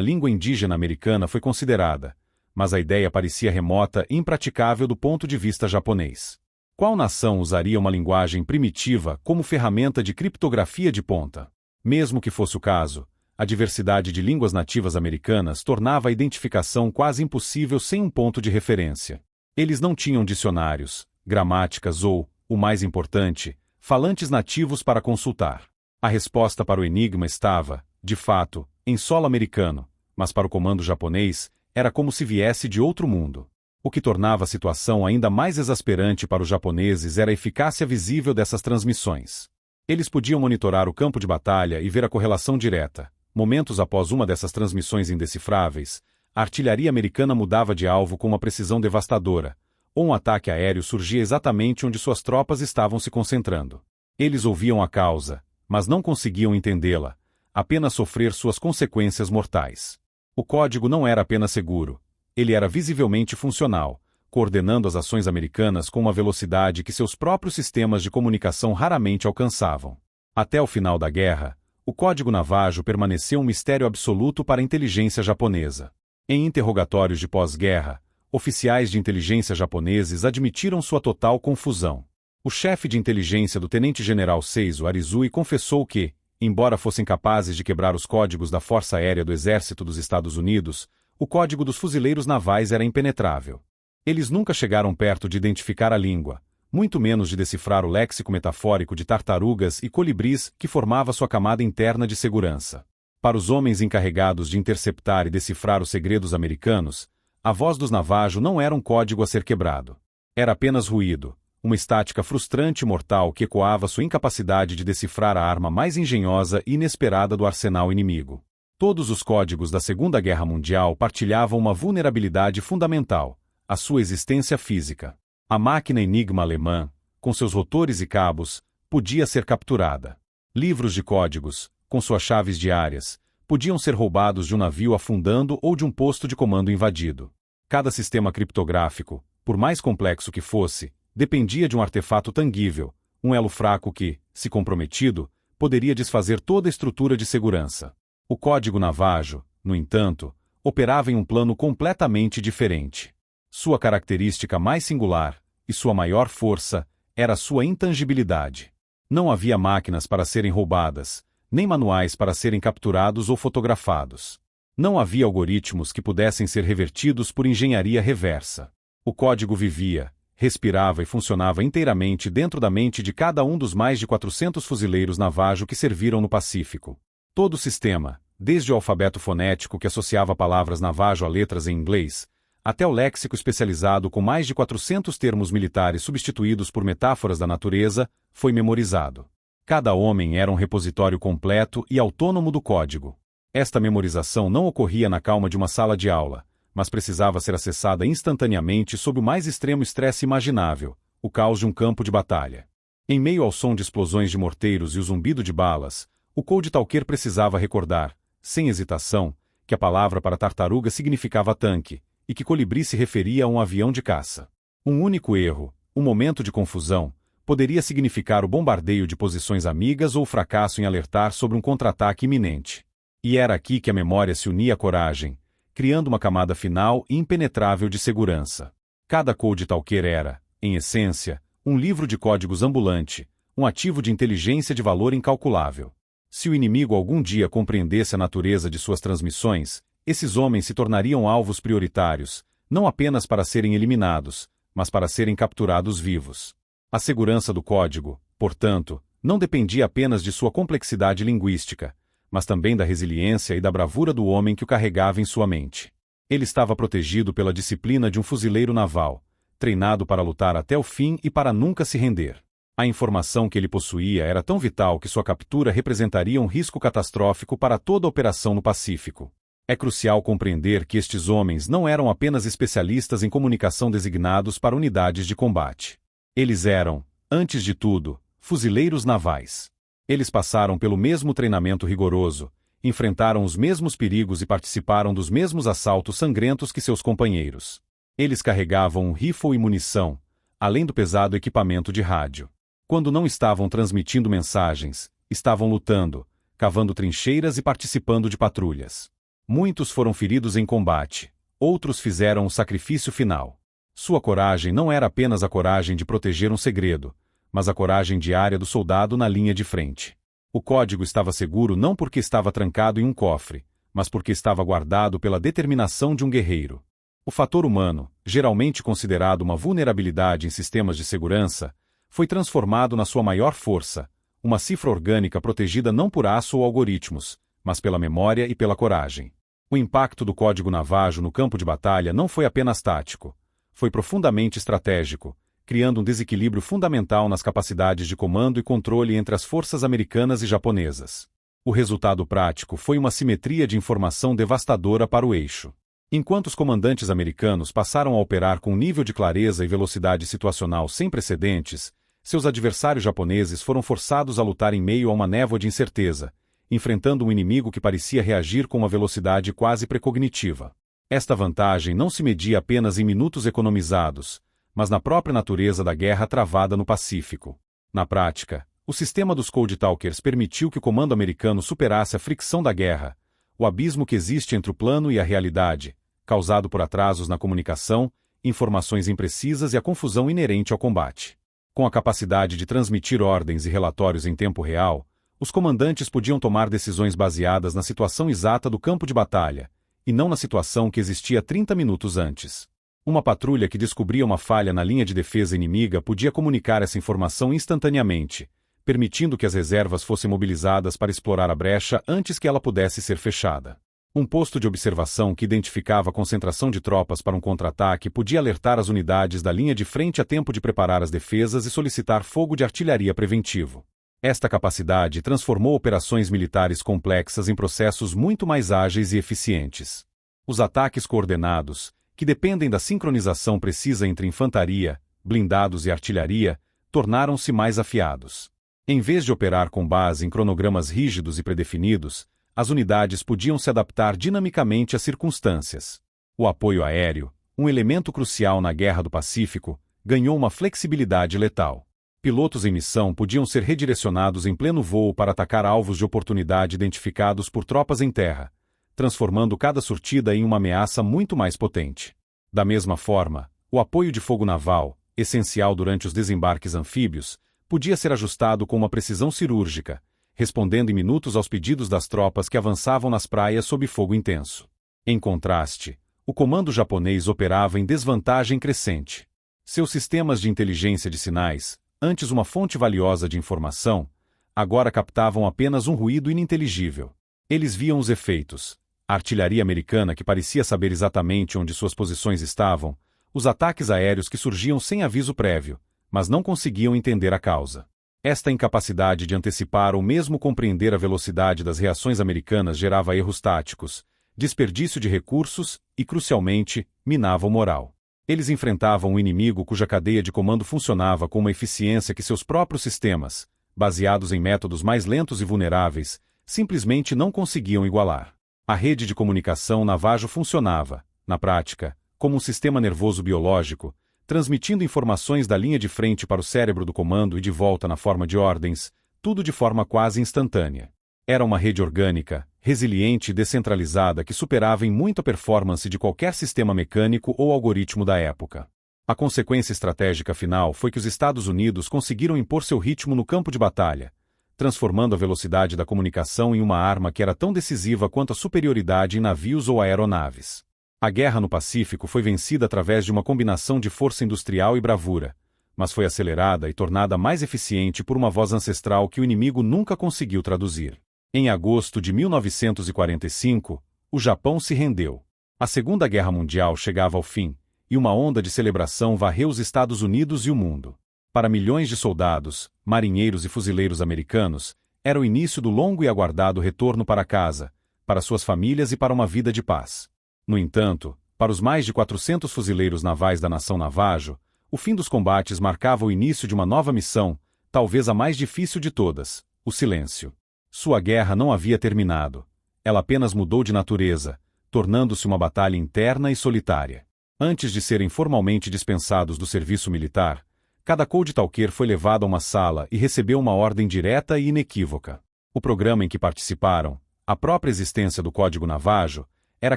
língua indígena americana foi considerada, mas a ideia parecia remota e impraticável do ponto de vista japonês. Qual nação usaria uma linguagem primitiva como ferramenta de criptografia de ponta? Mesmo que fosse o caso, a diversidade de línguas nativas americanas tornava a identificação quase impossível sem um ponto de referência. Eles não tinham dicionários, gramáticas ou, o mais importante, falantes nativos para consultar. A resposta para o enigma estava, de fato, em solo americano, mas para o comando japonês, era como se viesse de outro mundo. O que tornava a situação ainda mais exasperante para os japoneses era a eficácia visível dessas transmissões. Eles podiam monitorar o campo de batalha e ver a correlação direta. Momentos após uma dessas transmissões indecifráveis, a artilharia americana mudava de alvo com uma precisão devastadora, ou um ataque aéreo surgia exatamente onde suas tropas estavam se concentrando. Eles ouviam a causa, mas não conseguiam entendê-la, apenas sofrer suas consequências mortais. O código não era apenas seguro. Ele era visivelmente funcional, coordenando as ações americanas com uma velocidade que seus próprios sistemas de comunicação raramente alcançavam. Até o final da guerra, o código Navajo permaneceu um mistério absoluto para a inteligência japonesa. Em interrogatórios de pós-guerra, oficiais de inteligência japoneses admitiram sua total confusão. O chefe de inteligência do tenente-general Seizo Arizui confessou que, embora fossem capazes de quebrar os códigos da Força Aérea do Exército dos Estados Unidos, o código dos fuzileiros navais era impenetrável. Eles nunca chegaram perto de identificar a língua, muito menos de decifrar o léxico metafórico de tartarugas e colibris que formava sua camada interna de segurança. Para os homens encarregados de interceptar e decifrar os segredos americanos, a voz dos Navajo não era um código a ser quebrado. Era apenas ruído, uma estática frustrante e mortal que ecoava sua incapacidade de decifrar a arma mais engenhosa e inesperada do arsenal inimigo. Todos os códigos da Segunda Guerra Mundial partilhavam uma vulnerabilidade fundamental, a sua existência física. A máquina Enigma alemã, com seus rotores e cabos, podia ser capturada. Livros de códigos, com suas chaves diárias, podiam ser roubados de um navio afundando ou de um posto de comando invadido. Cada sistema criptográfico, por mais complexo que fosse, dependia de um artefato tangível, um elo fraco que, se comprometido, poderia desfazer toda a estrutura de segurança. O código Navajo, no entanto, operava em um plano completamente diferente. Sua característica mais singular, e sua maior força, era a sua intangibilidade. Não havia máquinas para serem roubadas, nem manuais para serem capturados ou fotografados. Não havia algoritmos que pudessem ser revertidos por engenharia reversa. O código vivia, respirava e funcionava inteiramente dentro da mente de cada um dos mais de 400 fuzileiros Navajo que serviram no Pacífico. Todo o sistema, desde o alfabeto fonético que associava palavras Navajo a letras em inglês, até o léxico especializado com mais de 400 termos militares substituídos por metáforas da natureza, foi memorizado. Cada homem era um repositório completo e autônomo do código. Esta memorização não ocorria na calma de uma sala de aula, mas precisava ser acessada instantaneamente sob o mais extremo estresse imaginável, o caos de um campo de batalha. Em meio ao som de explosões de morteiros e o zumbido de balas, o Code Talker precisava recordar, sem hesitação, que a palavra para tartaruga significava tanque, e que colibri se referia a um avião de caça. Um único erro, um momento de confusão, poderia significar o bombardeio de posições amigas ou o fracasso em alertar sobre um contra-ataque iminente. E era aqui que a memória se unia à coragem, criando uma camada final e impenetrável de segurança. Cada Code Talker era, em essência, um livro de códigos ambulante, um ativo de inteligência de valor incalculável. Se o inimigo algum dia compreendesse a natureza de suas transmissões, esses homens se tornariam alvos prioritários, não apenas para serem eliminados, mas para serem capturados vivos. A segurança do código, portanto, não dependia apenas de sua complexidade linguística, mas também da resiliência e da bravura do homem que o carregava em sua mente. Ele estava protegido pela disciplina de um fuzileiro naval, treinado para lutar até o fim e para nunca se render. A informação que ele possuía era tão vital que sua captura representaria um risco catastrófico para toda a operação no Pacífico. É crucial compreender que estes homens não eram apenas especialistas em comunicação designados para unidades de combate. Eles eram, antes de tudo, fuzileiros navais. Eles passaram pelo mesmo treinamento rigoroso, enfrentaram os mesmos perigos e participaram dos mesmos assaltos sangrentos que seus companheiros. Eles carregavam um rifle e munição, além do pesado equipamento de rádio. Quando não estavam transmitindo mensagens, estavam lutando, cavando trincheiras e participando de patrulhas. Muitos foram feridos em combate, outros fizeram o sacrifício final. Sua coragem não era apenas a coragem de proteger um segredo, mas a coragem diária do soldado na linha de frente. O código estava seguro não porque estava trancado em um cofre, mas porque estava guardado pela determinação de um guerreiro. O fator humano, geralmente considerado uma vulnerabilidade em sistemas de segurança, foi transformado na sua maior força, uma cifra orgânica protegida não por aço ou algoritmos, mas pela memória e pela coragem. O impacto do código Navajo no campo de batalha não foi apenas tático, foi profundamente estratégico, criando um desequilíbrio fundamental nas capacidades de comando e controle entre as forças americanas e japonesas. O resultado prático foi uma simetria de informação devastadora para o eixo. Enquanto os comandantes americanos passaram a operar com um nível de clareza e velocidade situacional sem precedentes, seus adversários japoneses foram forçados a lutar em meio a uma névoa de incerteza, enfrentando um inimigo que parecia reagir com uma velocidade quase precognitiva. Esta vantagem não se media apenas em minutos economizados, mas na própria natureza da guerra travada no Pacífico. Na prática, o sistema dos Code Talkers permitiu que o comando americano superasse a fricção da guerra, o abismo que existe entre o plano e a realidade, causado por atrasos na comunicação, informações imprecisas e a confusão inerente ao combate. Com a capacidade de transmitir ordens e relatórios em tempo real, os comandantes podiam tomar decisões baseadas na situação exata do campo de batalha, e não na situação que existia 30 minutos antes. Uma patrulha que descobria uma falha na linha de defesa inimiga podia comunicar essa informação instantaneamente, permitindo que as reservas fossem mobilizadas para explorar a brecha antes que ela pudesse ser fechada. Um posto de observação que identificava a concentração de tropas para um contra-ataque podia alertar as unidades da linha de frente a tempo de preparar as defesas e solicitar fogo de artilharia preventivo. Esta capacidade transformou operações militares complexas em processos muito mais ágeis e eficientes. Os ataques coordenados, que dependem da sincronização precisa entre infantaria, blindados e artilharia, tornaram-se mais afiados. Em vez de operar com base em cronogramas rígidos e predefinidos, as unidades podiam se adaptar dinamicamente às circunstâncias. O apoio aéreo, um elemento crucial na Guerra do Pacífico, ganhou uma flexibilidade letal. Pilotos em missão podiam ser redirecionados em pleno voo para atacar alvos de oportunidade identificados por tropas em terra, transformando cada surtida em uma ameaça muito mais potente. Da mesma forma, o apoio de fogo naval, essencial durante os desembarques anfíbios, podia ser ajustado com uma precisão cirúrgica, respondendo em minutos aos pedidos das tropas que avançavam nas praias sob fogo intenso. Em contraste, o comando japonês operava em desvantagem crescente. Seus sistemas de inteligência de sinais, antes uma fonte valiosa de informação, agora captavam apenas um ruído ininteligível. Eles viam os efeitos. A artilharia americana que parecia saber exatamente onde suas posições estavam, os ataques aéreos que surgiam sem aviso prévio, mas não conseguiam entender a causa. Esta incapacidade de antecipar ou mesmo compreender a velocidade das reações americanas gerava erros táticos, desperdício de recursos e, crucialmente, minava o moral. Eles enfrentavam um inimigo cuja cadeia de comando funcionava com uma eficiência que seus próprios sistemas, baseados em métodos mais lentos e vulneráveis, simplesmente não conseguiam igualar. A rede de comunicação Navajo funcionava, na prática, como um sistema nervoso biológico, transmitindo informações da linha de frente para o cérebro do comando e de volta na forma de ordens, tudo de forma quase instantânea. Era uma rede orgânica, resiliente e descentralizada que superava em muito a performance de qualquer sistema mecânico ou algoritmo da época. A consequência estratégica final foi que os Estados Unidos conseguiram impor seu ritmo no campo de batalha, transformando a velocidade da comunicação em uma arma que era tão decisiva quanto a superioridade em navios ou aeronaves. A guerra no Pacífico foi vencida através de uma combinação de força industrial e bravura, mas foi acelerada e tornada mais eficiente por uma voz ancestral que o inimigo nunca conseguiu traduzir. Em agosto de 1945, o Japão se rendeu. A Segunda Guerra Mundial chegava ao fim, e uma onda de celebração varreu os Estados Unidos e o mundo. Para milhões de soldados, marinheiros e fuzileiros americanos, era o início do longo e aguardado retorno para casa, para suas famílias e para uma vida de paz. No entanto, para os mais de 400 fuzileiros navais da nação Navajo, o fim dos combates marcava o início de uma nova missão, talvez a mais difícil de todas: o silêncio. Sua guerra não havia terminado. Ela apenas mudou de natureza, tornando-se uma batalha interna e solitária. Antes de serem formalmente dispensados do serviço militar, cada Code Talker foi levado a uma sala e recebeu uma ordem direta e inequívoca. O programa em que participaram, a própria existência do Código Navajo, era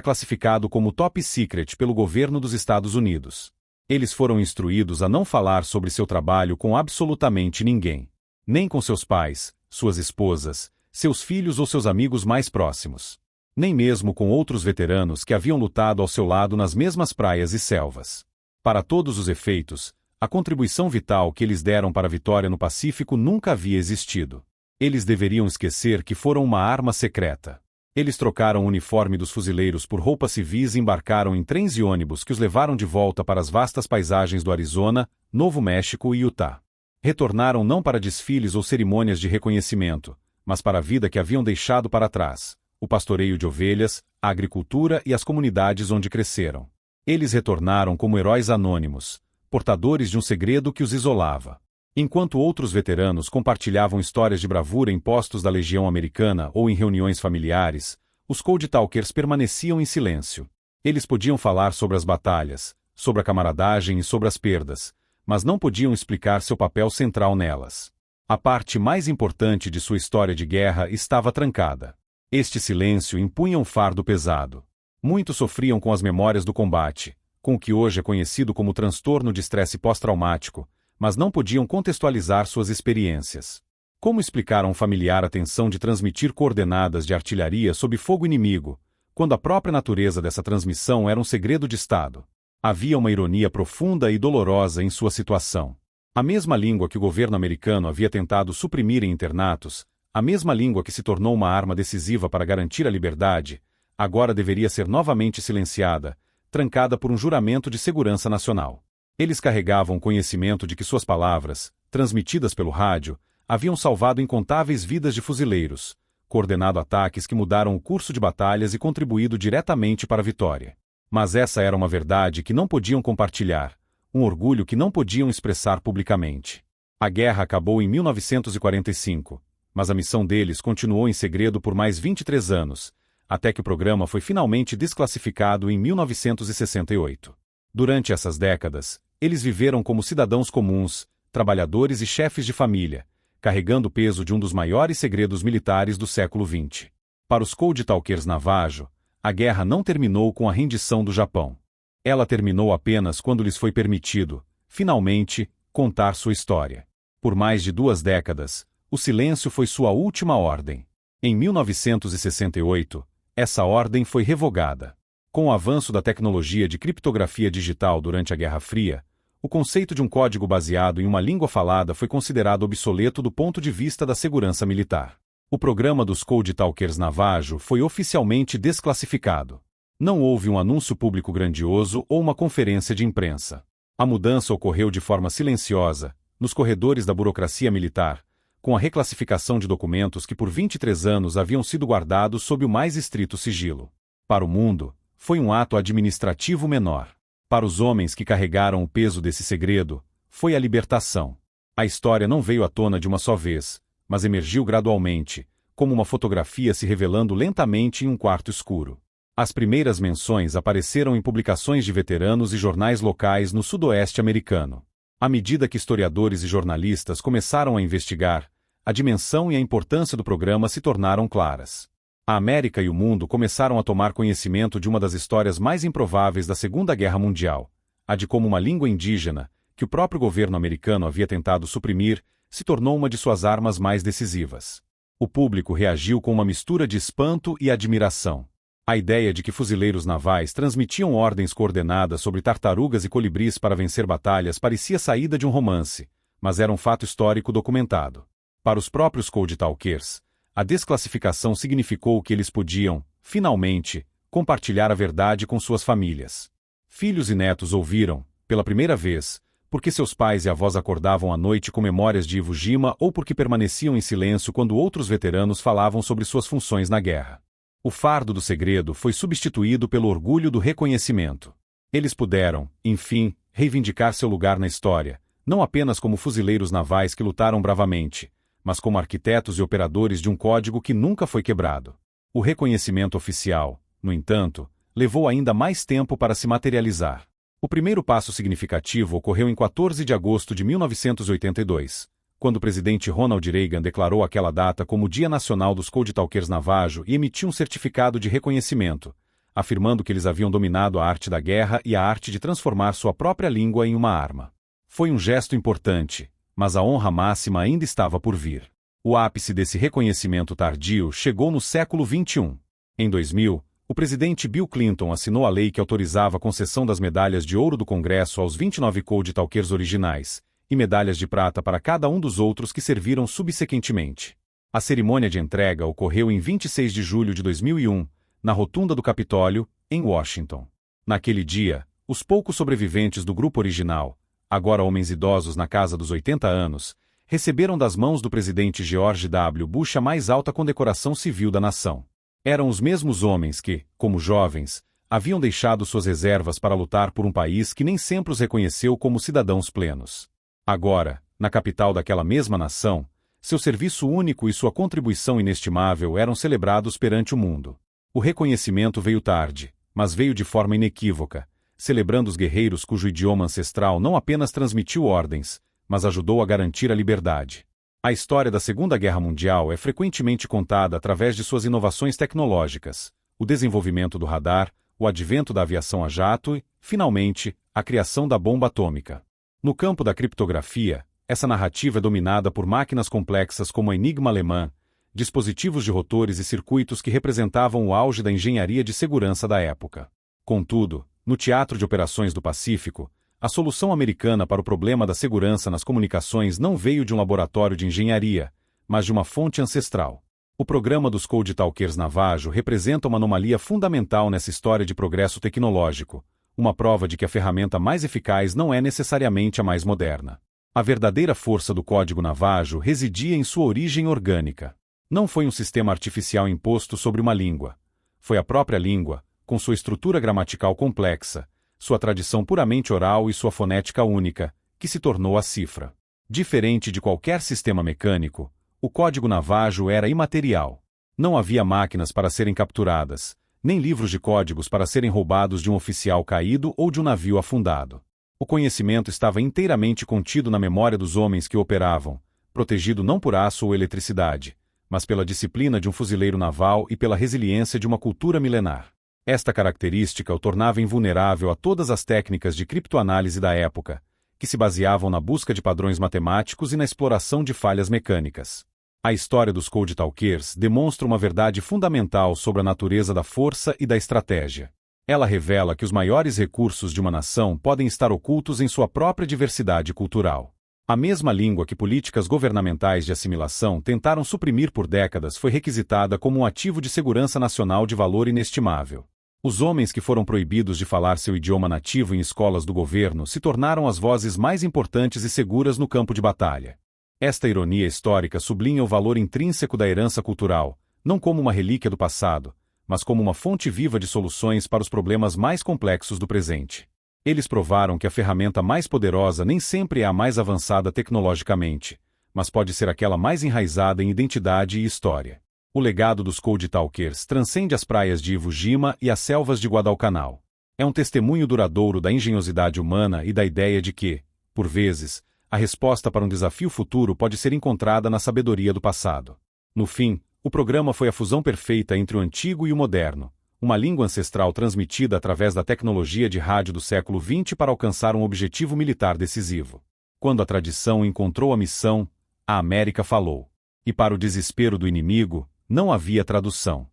classificado como Top Secret pelo governo dos Estados Unidos. Eles foram instruídos a não falar sobre seu trabalho com absolutamente ninguém. Nem com seus pais, suas esposas, seus filhos ou seus amigos mais próximos. Nem mesmo com outros veteranos que haviam lutado ao seu lado nas mesmas praias e selvas. Para todos os efeitos, a contribuição vital que eles deram para a vitória no Pacífico nunca havia existido. Eles deveriam esquecer que foram uma arma secreta. Eles trocaram o uniforme dos fuzileiros por roupas civis e embarcaram em trens e ônibus que os levaram de volta para as vastas paisagens do Arizona, Novo México e Utah. Retornaram não para desfiles ou cerimônias de reconhecimento, mas para a vida que haviam deixado para trás: o pastoreio de ovelhas, a agricultura e as comunidades onde cresceram. Eles retornaram como heróis anônimos, portadores de um segredo que os isolava. Enquanto outros veteranos compartilhavam histórias de bravura em postos da Legião Americana ou em reuniões familiares, os Code Talkers permaneciam em silêncio. Eles podiam falar sobre as batalhas, sobre a camaradagem e sobre as perdas, mas não podiam explicar seu papel central nelas. A parte mais importante de sua história de guerra estava trancada. Este silêncio impunha um fardo pesado. Muitos sofriam com as memórias do combate, com o que hoje é conhecido como transtorno de estresse pós-traumático, mas não podiam contextualizar suas experiências. Como explicar a um familiar a tensão de transmitir coordenadas de artilharia sob fogo inimigo, quando a própria natureza dessa transmissão era um segredo de Estado? Havia uma ironia profunda e dolorosa em sua situação. A mesma língua que o governo americano havia tentado suprimir em internatos, a mesma língua que se tornou uma arma decisiva para garantir a liberdade, agora deveria ser novamente silenciada, trancada por um juramento de segurança nacional. Eles carregavam conhecimento de que suas palavras, transmitidas pelo rádio, haviam salvado incontáveis vidas de fuzileiros, coordenado ataques que mudaram o curso de batalhas e contribuído diretamente para a vitória. Mas essa era uma verdade que não podiam compartilhar, um orgulho que não podiam expressar publicamente. A guerra acabou em 1945, mas a missão deles continuou em segredo por mais 23 anos, até que o programa foi finalmente desclassificado em 1968. Durante essas décadas, eles viveram como cidadãos comuns, trabalhadores e chefes de família, carregando o peso de um dos maiores segredos militares do século XX. Para os Code Talkers Navajo, a guerra não terminou com a rendição do Japão. Ela terminou apenas quando lhes foi permitido, finalmente, contar sua história. Por mais de 2 décadas, o silêncio foi sua última ordem. Em 1968, essa ordem foi revogada. Com o avanço da tecnologia de criptografia digital durante a Guerra Fria, o conceito de um código baseado em uma língua falada foi considerado obsoleto do ponto de vista da segurança militar. O programa dos Code Talkers Navajo foi oficialmente desclassificado. Não houve um anúncio público grandioso ou uma conferência de imprensa. A mudança ocorreu de forma silenciosa, nos corredores da burocracia militar, com a reclassificação de documentos que por 23 anos haviam sido guardados sob o mais estrito sigilo. Para o mundo, foi um ato administrativo menor. Para os homens que carregaram o peso desse segredo, foi a libertação. A história não veio à tona de uma só vez, mas emergiu gradualmente, como uma fotografia se revelando lentamente em um quarto escuro. As primeiras menções apareceram em publicações de veteranos e jornais locais no sudoeste americano. À medida que historiadores e jornalistas começaram a investigar, a dimensão e a importância do programa se tornaram claras. A América e o mundo começaram a tomar conhecimento de uma das histórias mais improváveis da Segunda Guerra Mundial, a de como uma língua indígena, que o próprio governo americano havia tentado suprimir, se tornou uma de suas armas mais decisivas. O público reagiu com uma mistura de espanto e admiração. A ideia de que fuzileiros navais transmitiam ordens coordenadas sobre tartarugas e colibris para vencer batalhas parecia saída de um romance, mas era um fato histórico documentado. Para os próprios Code Talkers, a desclassificação significou que eles podiam, finalmente, compartilhar a verdade com suas famílias. Filhos e netos ouviram, pela primeira vez, Porque seus pais e avós acordavam à noite com memórias de Iwo Jima ou porque permaneciam em silêncio quando outros veteranos falavam sobre suas funções na guerra. O fardo do segredo foi substituído pelo orgulho do reconhecimento. Eles puderam, enfim, reivindicar seu lugar na história, não apenas como fuzileiros navais que lutaram bravamente, mas como arquitetos e operadores de um código que nunca foi quebrado. O reconhecimento oficial, no entanto, levou ainda mais tempo para se materializar. O primeiro passo significativo ocorreu em 14 de agosto de 1982, quando o presidente Ronald Reagan declarou aquela data como Dia Nacional dos Code Talkers Navajo e emitiu um certificado de reconhecimento, afirmando que eles haviam dominado a arte da guerra e a arte de transformar sua própria língua em uma arma. Foi um gesto importante, mas a honra máxima ainda estava por vir. O ápice desse reconhecimento tardio chegou no século XXI. Em 2000, o presidente Bill Clinton assinou a lei que autorizava a concessão das medalhas de ouro do Congresso aos 29 Code Talkers originais, e medalhas de prata para cada um dos outros que serviram subsequentemente. A cerimônia de entrega ocorreu em 26 de julho de 2001, na Rotunda do Capitólio, em Washington. Naquele dia, os poucos sobreviventes do grupo original, agora homens idosos na casa dos 80 anos, receberam das mãos do presidente George W. Bush a mais alta condecoração civil da nação. Eram os mesmos homens que, como jovens, haviam deixado suas reservas para lutar por um país que nem sempre os reconheceu como cidadãos plenos. Agora, na capital daquela mesma nação, seu serviço único e sua contribuição inestimável eram celebrados perante o mundo. O reconhecimento veio tarde, mas veio de forma inequívoca, celebrando os guerreiros cujo idioma ancestral não apenas transmitiu ordens, mas ajudou a garantir a liberdade. A história da Segunda Guerra Mundial é frequentemente contada através de suas inovações tecnológicas, o desenvolvimento do radar, o advento da aviação a jato e, finalmente, a criação da bomba atômica. No campo da criptografia, essa narrativa é dominada por máquinas complexas como a Enigma alemã, dispositivos de rotores e circuitos que representavam o auge da engenharia de segurança da época. Contudo, no Teatro de Operações do Pacífico, a solução americana para o problema da segurança nas comunicações não veio de um laboratório de engenharia, mas de uma fonte ancestral. O programa dos Code Talkers Navajo representa uma anomalia fundamental nessa história de progresso tecnológico, uma prova de que a ferramenta mais eficaz não é necessariamente a mais moderna. A verdadeira força do código Navajo residia em sua origem orgânica. Não foi um sistema artificial imposto sobre uma língua. Foi a própria língua, com sua estrutura gramatical complexa, sua tradição puramente oral e sua fonética única, que se tornou a cifra. Diferente de qualquer sistema mecânico, o código Navajo era imaterial. Não havia máquinas para serem capturadas, nem livros de códigos para serem roubados de um oficial caído ou de um navio afundado. O conhecimento estava inteiramente contido na memória dos homens que o operavam, protegido não por aço ou eletricidade, mas pela disciplina de um fuzileiro naval e pela resiliência de uma cultura milenar. Esta característica o tornava invulnerável a todas as técnicas de criptoanálise da época, que se baseavam na busca de padrões matemáticos e na exploração de falhas mecânicas. A história dos Code Talkers demonstra uma verdade fundamental sobre a natureza da força e da estratégia. Ela revela que os maiores recursos de uma nação podem estar ocultos em sua própria diversidade cultural. A mesma língua que políticas governamentais de assimilação tentaram suprimir por décadas foi requisitada como um ativo de segurança nacional de valor inestimável. Os homens que foram proibidos de falar seu idioma nativo em escolas do governo se tornaram as vozes mais importantes e seguras no campo de batalha. Esta ironia histórica sublinha o valor intrínseco da herança cultural, não como uma relíquia do passado, mas como uma fonte viva de soluções para os problemas mais complexos do presente. Eles provaram que a ferramenta mais poderosa nem sempre é a mais avançada tecnologicamente, mas pode ser aquela mais enraizada em identidade e história. O legado dos Code Talkers transcende as praias de Iwo Jima e as selvas de Guadalcanal. É um testemunho duradouro da engenhosidade humana e da ideia de que, por vezes, a resposta para um desafio futuro pode ser encontrada na sabedoria do passado. No fim, o programa foi a fusão perfeita entre o antigo e o moderno, uma língua ancestral transmitida através da tecnologia de rádio do século XX para alcançar um objetivo militar decisivo. Quando a tradição encontrou a missão, a América falou. E para o desespero do inimigo, não havia tradução.